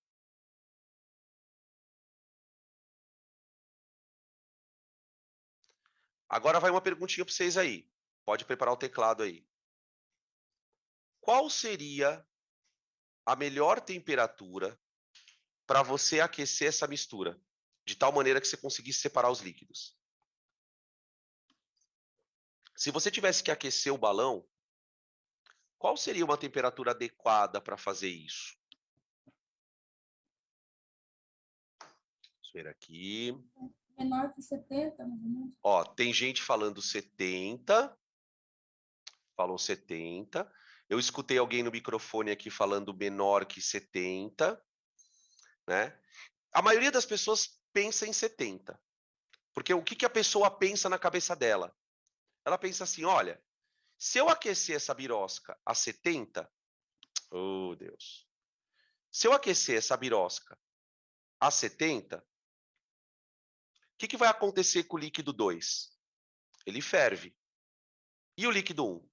Agora vai uma perguntinha para vocês aí. Pode preparar o teclado aí. Qual seria a melhor temperatura para você aquecer essa mistura? De tal maneira que você conseguisse separar os líquidos. Se você tivesse que aquecer o balão, qual seria uma temperatura adequada para fazer isso? Vamos ver aqui. Menor que 70, mais ou menos. Ó, tem gente falando 70. Falou 70. Eu escutei alguém no microfone aqui falando menor que 70, né? A maioria das pessoas pensa em 70. Porque o que a pessoa pensa na cabeça dela? Ela pensa assim, olha, se eu aquecer essa birosca a 70, oh Deus. Se eu aquecer essa birosca a 70, o que vai acontecer com o líquido 2? Ele ferve. E o líquido 1?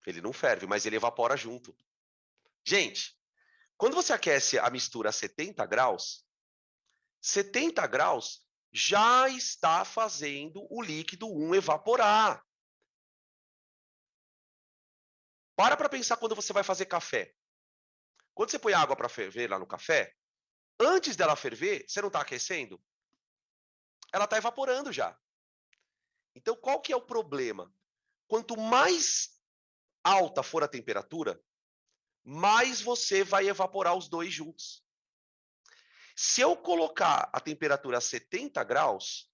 Ele não ferve, mas ele evapora junto. Gente, quando você aquece a mistura a 70 graus, 70 graus já está fazendo o líquido 1 evaporar. Para pensar quando você vai fazer café. Quando você põe água para ferver lá no café, antes dela ferver, você não está aquecendo? Ela está evaporando já. Então, qual que é o problema? Quanto mais alta for a temperatura, mais você vai evaporar os dois juntos. Se eu colocar a temperatura a 70 graus,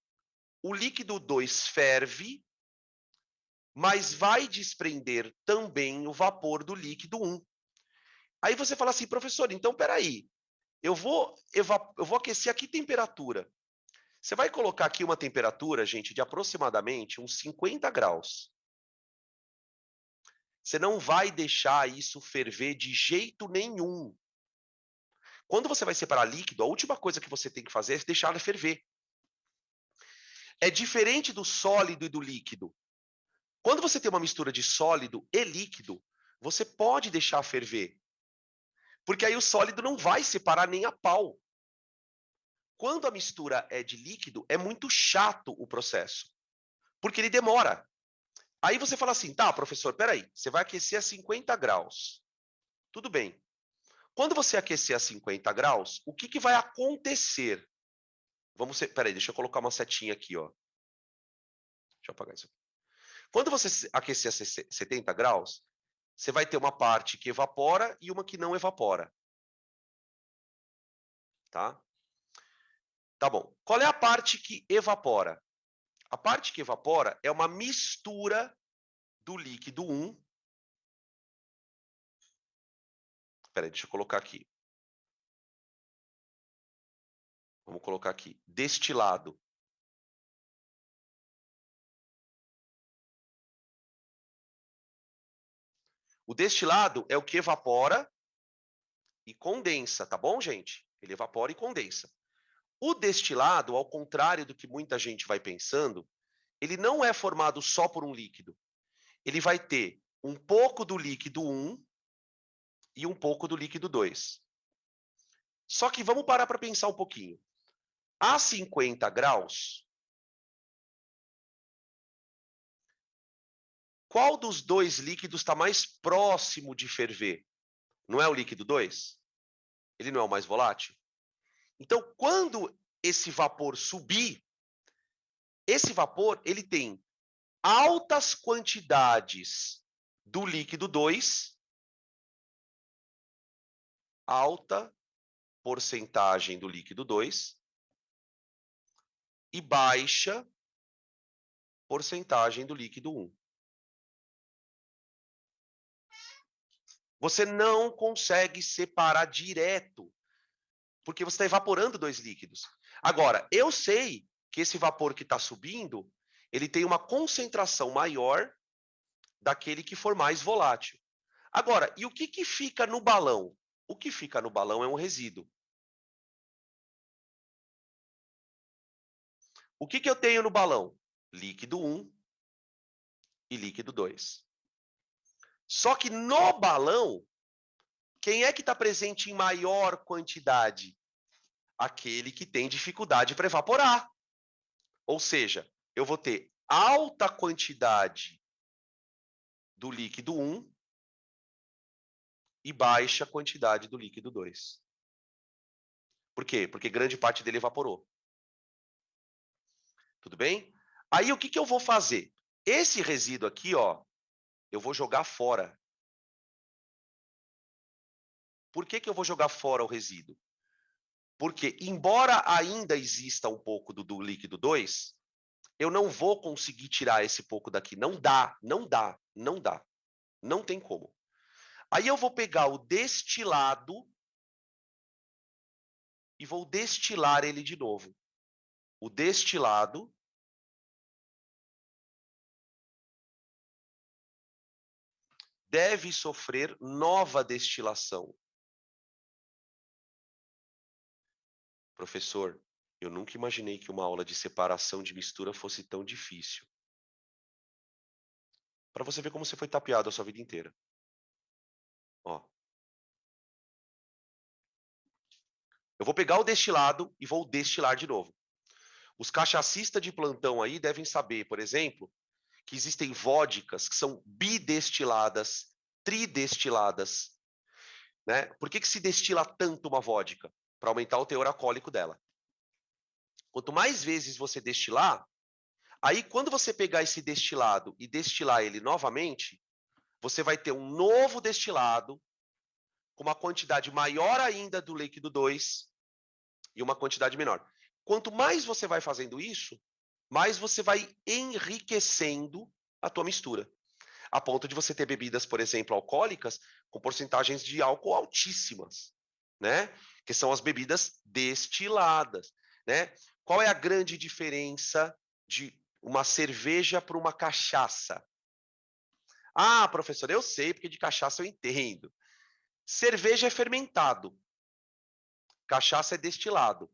o líquido 2 ferve, mas vai desprender também o vapor do líquido 1. Aí você fala assim, professor, então peraí, eu vou aquecer a que temperatura? Você vai colocar aqui uma temperatura, gente, de aproximadamente uns 50 graus. Você não vai deixar isso ferver de jeito nenhum. Quando você vai separar líquido, a última coisa que você tem que fazer é deixar ele ferver. É diferente do sólido e do líquido. Quando você tem uma mistura de sólido e líquido, você pode deixar ferver. Porque aí o sólido não vai separar nem a pau. Quando a mistura é de líquido, é muito chato o processo. Porque ele demora. Aí você fala assim, tá, professor, peraí, você vai aquecer a 50 graus. Tudo bem. Quando você aquecer a 50 graus, o que vai acontecer? Peraí, deixa eu colocar uma setinha aqui, ó. Deixa eu apagar isso aqui. Quando você aquecer a 70 graus, você vai ter uma parte que evapora e uma que não evapora. Tá? Tá bom. Qual é a parte que evapora? A parte que evapora é uma mistura do líquido 1. Espera aí, deixa eu colocar aqui. Vamos colocar aqui. Destilado. O destilado é o que evapora e condensa, tá bom, gente? Ele evapora e condensa. O destilado, ao contrário do que muita gente vai pensando, ele não é formado só por um líquido. Ele vai ter um pouco do líquido 1 e um pouco do líquido 2. Só que vamos parar para pensar um pouquinho. A 50 graus, qual dos dois líquidos está mais próximo de ferver? Não é o líquido 2? Ele não é o mais volátil? Então, quando esse vapor subir, esse vapor ele tem altas quantidades do líquido 2, alta porcentagem do líquido 2 e baixa porcentagem do líquido 1. Você não consegue separar direto, porque você está evaporando dois líquidos. Agora, eu sei que esse vapor que está subindo, ele tem uma concentração maior daquele que for mais volátil. Agora, e o que fica no balão? O que fica no balão é um resíduo. O que eu tenho no balão? Líquido 1 e líquido 2. Só que no balão, quem é que está presente em maior quantidade? Aquele que tem dificuldade para evaporar. Ou seja, eu vou ter alta quantidade do líquido 1 e baixa quantidade do líquido 2. Por quê? Porque grande parte dele evaporou. Tudo bem? Aí o que eu vou fazer? Esse resíduo aqui, ó, eu vou jogar fora. Por que eu vou jogar fora o resíduo? Porque, embora ainda exista um pouco do líquido 2, eu não vou conseguir tirar esse pouco daqui. Não dá, não dá, não dá. Não tem como. Aí eu vou pegar o destilado e vou destilar ele de novo. O destilado deve sofrer nova destilação. Professor, eu nunca imaginei que uma aula de separação de mistura fosse tão difícil. Para você ver como você foi tapeado a sua vida inteira. Ó. Eu vou pegar o destilado e vou destilar de novo. Os cachaçistas de plantão aí devem saber, por exemplo, que existem vodkas que são bidestiladas, tridestiladas. Né? Por que se destila tanto uma vodka? Para aumentar o teor alcoólico dela. Quanto mais vezes você destilar, aí quando você pegar esse destilado e destilar ele novamente, você vai ter um novo destilado com uma quantidade maior ainda do líquido 2 e uma quantidade menor. Quanto mais você vai fazendo isso, mais você vai enriquecendo a tua mistura. A ponto de você ter bebidas, por exemplo, alcoólicas com porcentagens de álcool altíssimas, né? Que são as bebidas destiladas, né? Qual é a grande diferença de uma cerveja para uma cachaça? Ah, professor, eu sei, porque de cachaça eu entendo. Cerveja é fermentado, cachaça é destilado.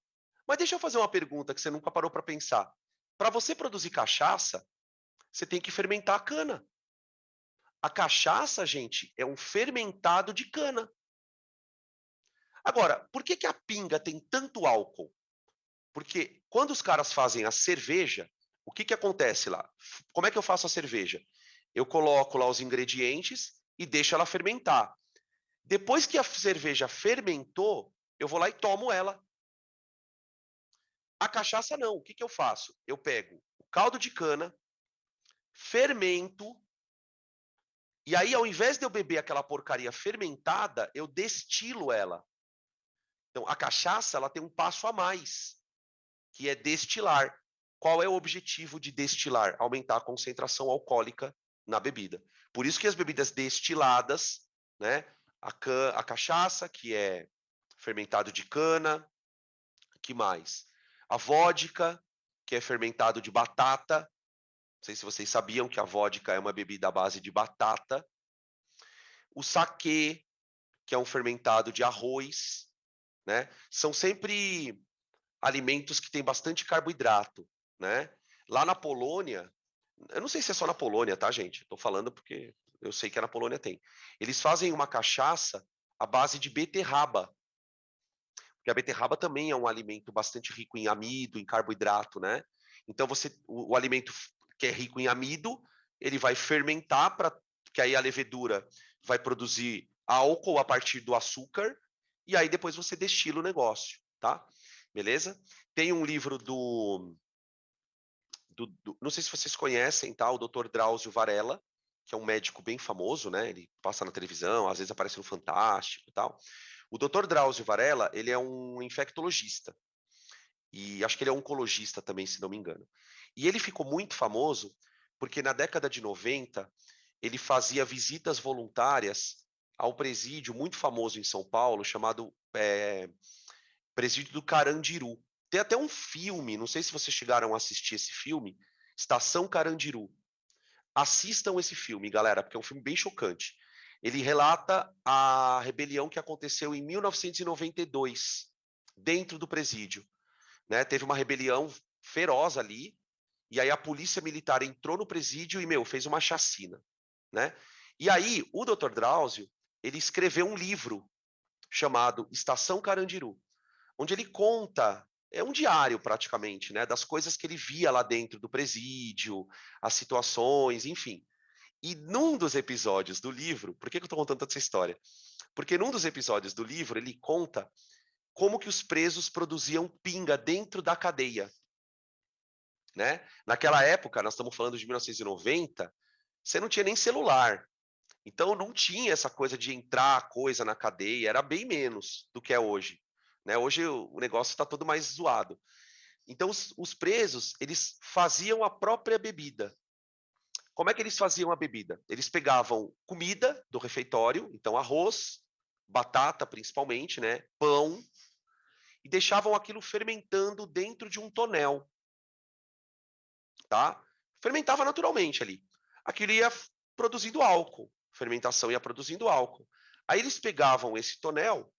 Mas deixa eu fazer uma pergunta que você nunca parou para pensar. Para você produzir cachaça, você tem que fermentar a cana. A cachaça, gente, é um fermentado de cana. Agora, por que a pinga tem tanto álcool? Porque quando os caras fazem a cerveja, o que acontece lá? Como é que eu faço a cerveja? Eu coloco lá os ingredientes e deixo ela fermentar. Depois que a cerveja fermentou, eu vou lá e tomo ela. A cachaça não. O que eu faço? Eu pego o caldo de cana, fermento, e aí, ao invés de eu beber aquela porcaria fermentada, eu destilo ela. Então, a cachaça ela tem um passo a mais, que é destilar. Qual é o objetivo de destilar? Aumentar a concentração alcoólica na bebida. Por isso que as bebidas destiladas, né? A cachaça, que é fermentado de cana, que mais? A vodka, que é fermentado de batata. Não sei se vocês sabiam que a vodka é uma bebida à base de batata. O saquê, que é um fermentado de arroz, né? São sempre alimentos que têm bastante carboidrato, né? Lá na Polônia, eu não sei se é só na Polônia, tá, gente? Estou falando porque eu sei que na Polônia tem. Eles fazem uma cachaça à base de beterraba. Porque a beterraba também é um alimento bastante rico em amido, em carboidrato, né? Então o alimento que é rico em amido, ele vai fermentar para que aí a levedura vai produzir álcool a partir do açúcar e aí depois você destila o negócio, tá? Beleza? Tem um livro não sei se vocês conhecem, tá? O Dr. Drauzio Varella, que é um médico bem famoso, né? Ele passa na televisão, às vezes aparece no Fantástico e tal. O Dr. Drauzio Varella, ele é um infectologista. E acho que ele é oncologista também, se não me engano. E ele ficou muito famoso porque na década de 90, ele fazia visitas voluntárias ao presídio muito famoso em São Paulo, chamado Presídio do Carandiru. Tem até um filme, não sei se vocês chegaram a assistir esse filme, Estação Carandiru. Assistam esse filme, galera, porque é um filme bem chocante. Ele relata a rebelião que aconteceu em 1992, dentro do presídio. Né? Teve uma rebelião feroz ali, e aí a polícia militar entrou no presídio e, fez uma chacina. Né? E aí, o Dr. Drauzio, ele escreveu um livro chamado Estação Carandiru, onde ele conta, é um diário praticamente, né, das coisas que ele via lá dentro do presídio, as situações, enfim. E num dos episódios do livro, por que eu estou contando toda essa história? Porque num dos episódios do livro ele conta como que os presos produziam pinga dentro da cadeia. Né? Naquela época, nós estamos falando de 1990, você não tinha nem celular. Então não tinha essa coisa de entrar coisa na cadeia, era bem menos do que é hoje. Né? Hoje o negócio está todo mais zoado. Então os presos, eles faziam a própria bebida. Como é que eles faziam a bebida? Eles pegavam comida do refeitório, então arroz, batata principalmente, né, pão, e deixavam aquilo fermentando dentro de um tonel, tá? Fermentava naturalmente ali. Aquilo ia produzindo álcool, fermentação ia produzindo álcool. Aí eles pegavam esse tonel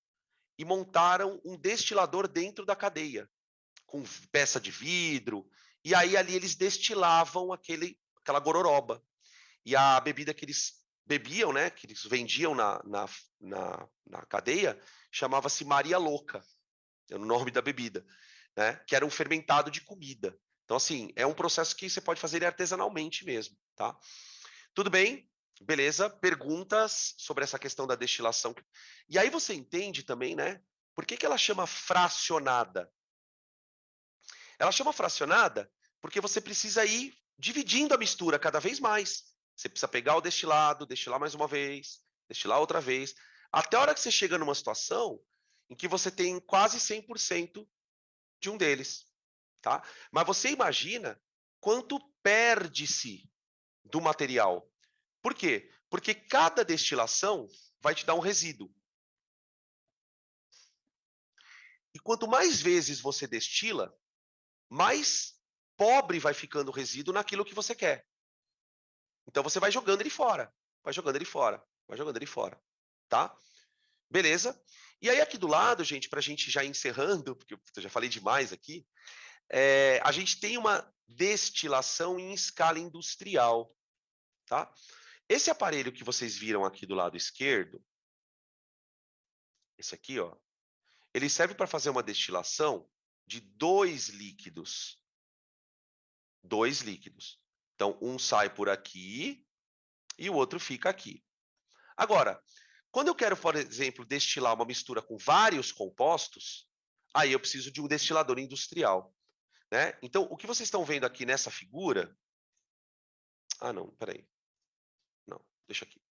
e montaram um destilador dentro da cadeia, com peça de vidro, e aí ali eles destilavam aquela gororoba. E a bebida que eles bebiam, né, que eles vendiam na cadeia, chamava-se Maria Louca, é o nome da bebida, né, que era um fermentado de comida. Então, assim, é um processo que você pode fazer ele artesanalmente mesmo, tá? Tudo bem? Beleza? Perguntas sobre essa questão da destilação. E aí você entende também, né, por que ela chama fracionada? Ela chama fracionada porque você precisa ir dividindo a mistura cada vez mais. Você precisa pegar o destilado, destilar mais uma vez, destilar outra vez, até a hora que você chega numa situação em que você tem quase 100% de um deles, tá? Mas você imagina quanto perde-se do material. Por quê? Porque cada destilação vai te dar um resíduo. E quanto mais vezes você destila, mais pobre vai ficando o resíduo naquilo que você quer. Então você vai jogando ele fora, vai jogando ele fora, vai jogando ele fora, tá? Beleza? E aí aqui do lado, gente, para a gente já encerrando, porque eu já falei demais aqui, a gente tem uma destilação em escala industrial, tá? Esse aparelho que vocês viram aqui do lado esquerdo, esse aqui, ó, ele serve para fazer uma destilação de dois líquidos. Dois líquidos. Então, um sai por aqui e o outro fica aqui. Agora, quando eu quero, por exemplo, destilar uma mistura com vários compostos, aí eu preciso de um destilador industrial. Né? Então, o que vocês estão vendo aqui nessa figura... Ah, não, peraí. Não, deixa aqui.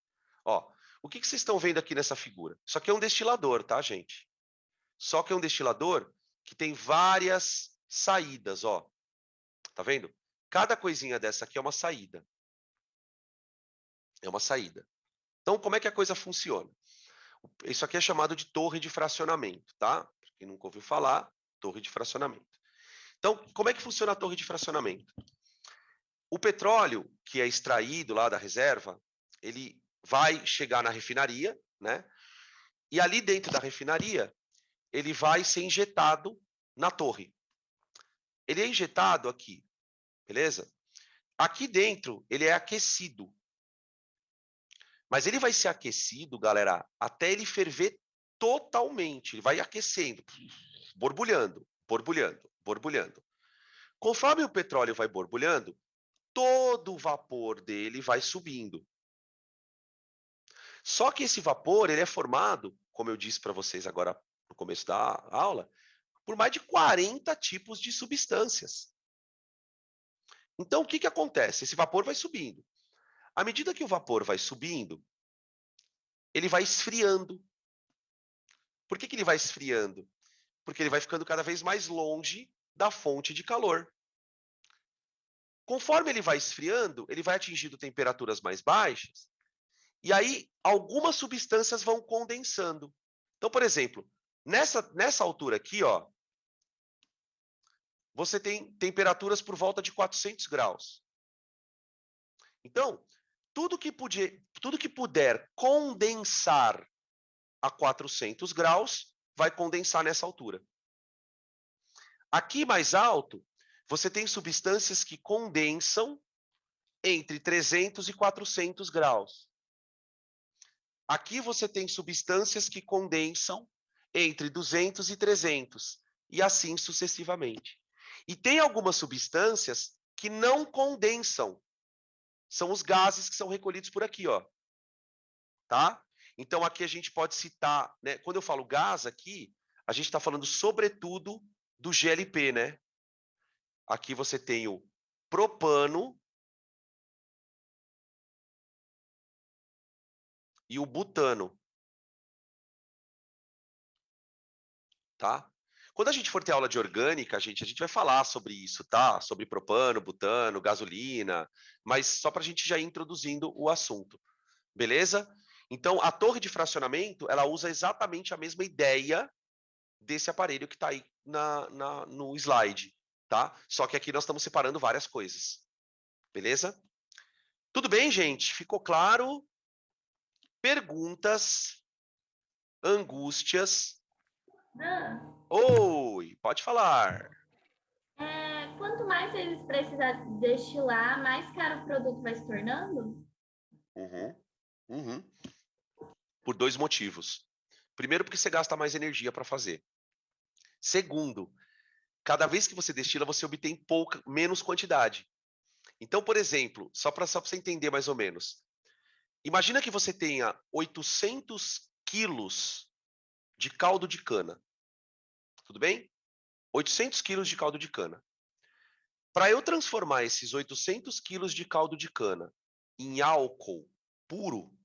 Ó, o que vocês estão vendo aqui nessa figura? Isso aqui é um destilador, tá, gente? Só que é um destilador que tem várias saídas, ó. Tá vendo? Cada coisinha dessa aqui é uma saída. É uma saída. Então, como é que a coisa funciona? Isso aqui é chamado de torre de fracionamento, tá? Pra quem nunca ouviu falar, torre de fracionamento. Então, como é que funciona a torre de fracionamento? O petróleo que é extraído lá da reserva, ele vai chegar na refinaria, né? E ali dentro da refinaria, ele vai ser injetado na torre. Ele é injetado aqui, beleza? Aqui dentro, ele é aquecido. Mas ele vai ser aquecido, galera, até ele ferver totalmente. Ele vai aquecendo, borbulhando, borbulhando, borbulhando. Conforme o petróleo vai borbulhando, todo o vapor dele vai subindo. Só que esse vapor, ele é formado, como eu disse para vocês agora no começo da aula, por mais de 40 tipos de substâncias. Então, o que acontece? Esse vapor vai subindo. À medida que o vapor vai subindo, ele vai esfriando. Por que ele vai esfriando? Porque ele vai ficando cada vez mais longe da fonte de calor. Conforme ele vai esfriando, ele vai atingindo temperaturas mais baixas, e aí algumas substâncias vão condensando. Então, por exemplo, nessa altura aqui, ó, você tem temperaturas por volta de 400 graus. Então, tudo que puder condensar a 400 graus, vai condensar nessa altura. Aqui mais alto, você tem substâncias que condensam entre 300 e 400 graus. Aqui você tem substâncias que condensam entre 200 e 300, e assim sucessivamente. E tem algumas substâncias que não condensam. São os gases que são recolhidos por aqui, ó. Tá? Então, aqui a gente pode citar, né? Quando eu falo gás aqui, a gente está falando sobretudo do GLP, né? Aqui você tem o propano e o butano, tá? Quando a gente for ter aula de orgânica, a gente vai falar sobre isso, tá? Sobre propano, butano, gasolina, mas só para a gente já ir introduzindo o assunto, beleza? Então, a torre de fracionamento, ela usa exatamente a mesma ideia desse aparelho que está aí no slide, tá? Só que aqui nós estamos separando várias coisas, beleza? Tudo bem, gente? Ficou claro? Perguntas? Angústias? Dan, Oi, pode falar. quanto mais eles precisarem destilar, mais caro o produto vai se tornando? Uhum. Por dois motivos. Primeiro, porque você gasta mais energia para fazer. Segundo, cada vez que você destila, você obtém menos quantidade. Então, por exemplo, só para você entender mais ou menos, imagina que você tenha 800 quilos de caldo de cana. Tudo bem? 800 quilos de caldo de cana. Para eu transformar esses 800 quilos de caldo de cana em álcool puro,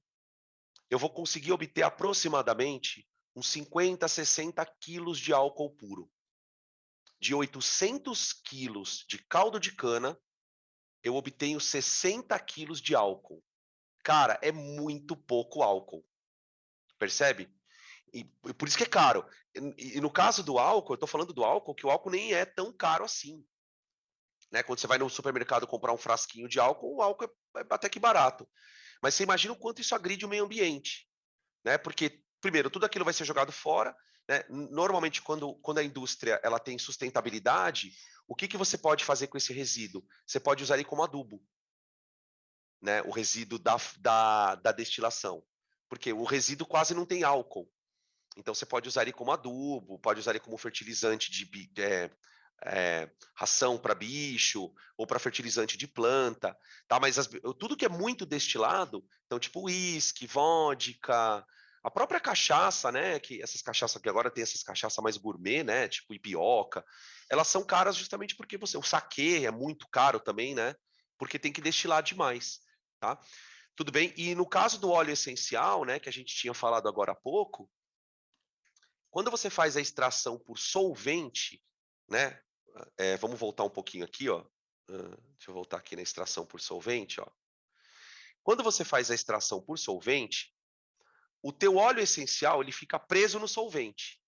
eu vou conseguir obter aproximadamente uns 50, 60 quilos de álcool puro. De 800 quilos de caldo de cana, eu obtenho 60 quilos de álcool. Cara, é muito pouco álcool. Percebe? E por isso que é caro. E no caso do álcool, eu estou falando do álcool, que o álcool nem é tão caro assim. Né? Quando você vai no supermercado comprar um frasquinho de álcool, o álcool é até que barato. Mas você imagina o quanto isso agride o meio ambiente. Né? Porque, primeiro, tudo aquilo vai ser jogado fora. Né? Normalmente, quando a indústria ela tem sustentabilidade, o que você pode fazer com esse resíduo? Você pode usar ele como adubo. Né? O resíduo da destilação. Porque o resíduo quase não tem álcool. Então, você pode usar ele como adubo, pode usar ele como fertilizante de ração para bicho, ou para fertilizante de planta. Tá? Mas tudo que é muito destilado, então, tipo uísque, vodka, a própria cachaça, né? Que essas cachaças que agora tem essas cachaças mais gourmet, né? Tipo ipioca, elas são caras justamente porque o saquê é muito caro também, né? Porque tem que destilar demais. Tá? Tudo bem? E no caso do óleo essencial, né? Que a gente tinha falado agora há pouco, quando você faz a extração por solvente, né? Vamos voltar um pouquinho aqui, ó. Deixa eu voltar aqui na extração por solvente, ó. Quando você faz a extração por solvente, o teu óleo essencial ele fica preso no solvente.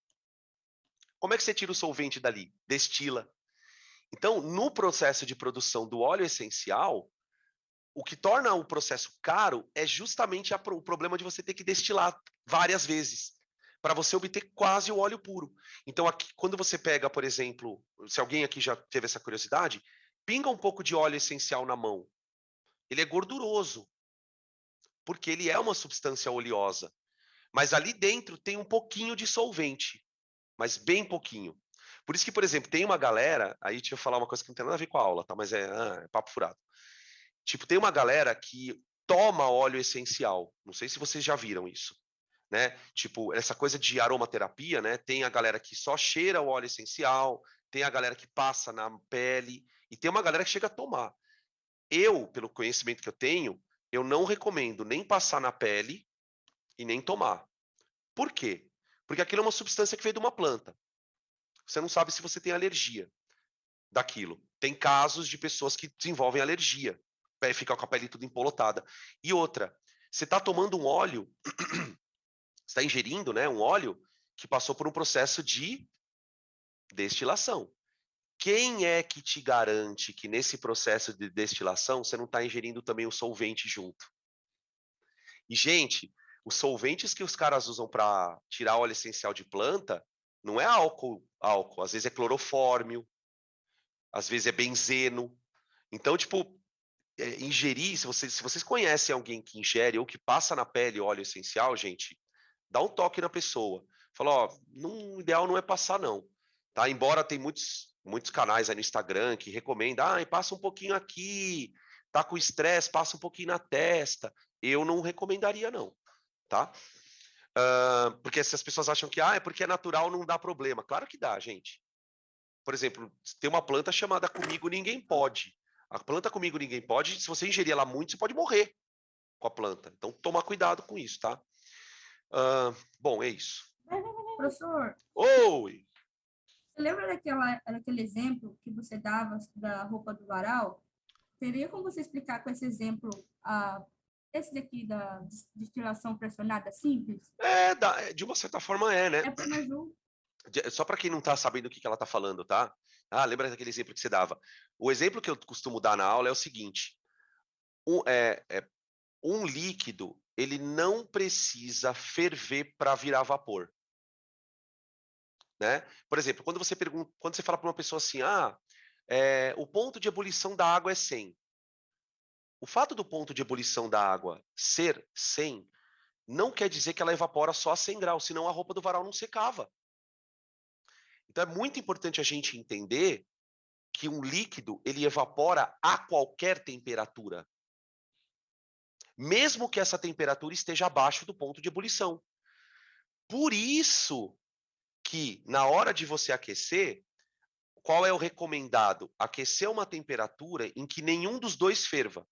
Como é que você tira o solvente dali? Destila. Então, no processo de produção do óleo essencial, o que torna o processo caro é justamente o problema de você ter que destilar várias vezes para você obter quase o óleo puro. Então, aqui, quando você pega, por exemplo, se alguém aqui já teve essa curiosidade, pinga um pouco de óleo essencial na mão. Ele é gorduroso, porque ele é uma substância oleosa. Mas ali dentro tem um pouquinho de solvente, mas bem pouquinho. Por isso que, por exemplo, tem uma galera, aí deixa eu falar uma coisa que não tem nada a ver com a aula, tá? Mas é papo furado. Tipo, tem uma galera que toma óleo essencial. Não sei se vocês já viram isso. Né? Tipo, essa coisa de aromaterapia, né? Tem a galera que só cheira o óleo essencial, tem a galera que passa na pele, e tem uma galera que chega a tomar. Eu, pelo conhecimento que eu tenho, eu não recomendo nem passar na pele e nem tomar. Por quê? Porque aquilo é uma substância que veio de uma planta. Você não sabe se você tem alergia daquilo. Tem casos de pessoas que desenvolvem alergia, fica com a pele tudo empolotada. E outra, você está tomando um óleo está ingerindo, né, um óleo que passou por um processo de destilação. quem é que te garante que nesse processo de destilação você não está ingerindo também o solvente junto? E, gente, os solventes que os caras usam para tirar óleo essencial de planta não é álcool. Às vezes é clorofórmio, às vezes é benzeno. Então, tipo, ingerir, se vocês conhecem alguém que ingere ou que passa na pele óleo essencial, gente, dá um toque na pessoa. Fala, ó, o ideal não é passar, não. Tá? Embora tem muitos canais aí no Instagram que recomendam, passa um pouquinho aqui, tá com estresse, passa um pouquinho na testa. Eu não recomendaria, não. Tá? Porque se as pessoas acham que é porque é natural, não dá problema. Claro que dá, gente. Por exemplo, tem uma planta chamada Comigo Ninguém Pode. A planta Comigo Ninguém Pode, se você ingerir ela muito, você pode morrer com a planta. Então, toma cuidado com isso, tá? Bom, é isso. Professor, Oi! você lembra daquele exemplo que você dava da roupa do varal? Teria como você explicar com esse exemplo esse daqui da destilação pressionada simples? De uma certa forma né? É para mais um. Só para quem não está sabendo o que ela está falando, tá? Lembra daquele exemplo que você dava? O exemplo que eu costumo dar na aula é o seguinte: um líquido ele não precisa ferver para virar vapor, né? Por exemplo, quando você fala para uma pessoa assim, o ponto de ebulição da água é 100. O fato do ponto de ebulição da água ser 100 não quer dizer que ela evapora só a 100 graus, senão a roupa do varal não secava. Então é muito importante a gente entender que um líquido ele evapora a qualquer temperatura, mesmo que essa temperatura esteja abaixo do ponto de ebulição. Por isso que na hora de você aquecer, qual é o recomendado? Aquecer uma temperatura em que nenhum dos dois ferva.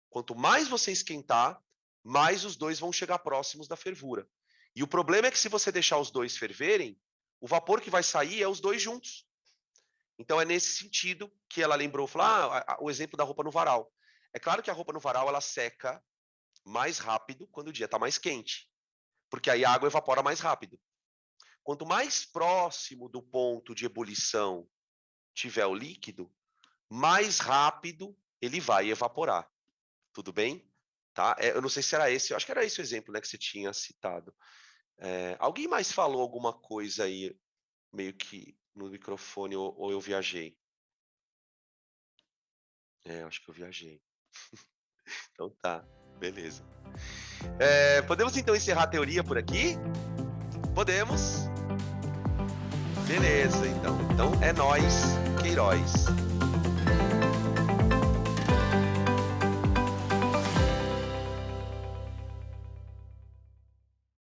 Quanto mais você esquentar, mais os dois vão chegar próximos da fervura. E o problema é que se você deixar os dois ferverem, o vapor que vai sair é os dois juntos. Então é nesse sentido que ela lembrou, falou, o exemplo da roupa no varal. É claro que a roupa no varal ela seca mais rápido quando o dia está mais quente, porque aí a água evapora mais rápido. Quanto mais próximo do ponto de ebulição tiver o líquido, mais rápido ele vai evaporar. Tudo bem? Tá? Eu não sei se era esse, eu acho que era esse o exemplo, né, que você tinha citado. Alguém mais falou alguma coisa aí, meio que no microfone, ou eu viajei? Acho que eu viajei. Então tá, beleza. Podemos então encerrar a teoria por aqui? Podemos? Beleza, então. Então é nóis, Queiroz.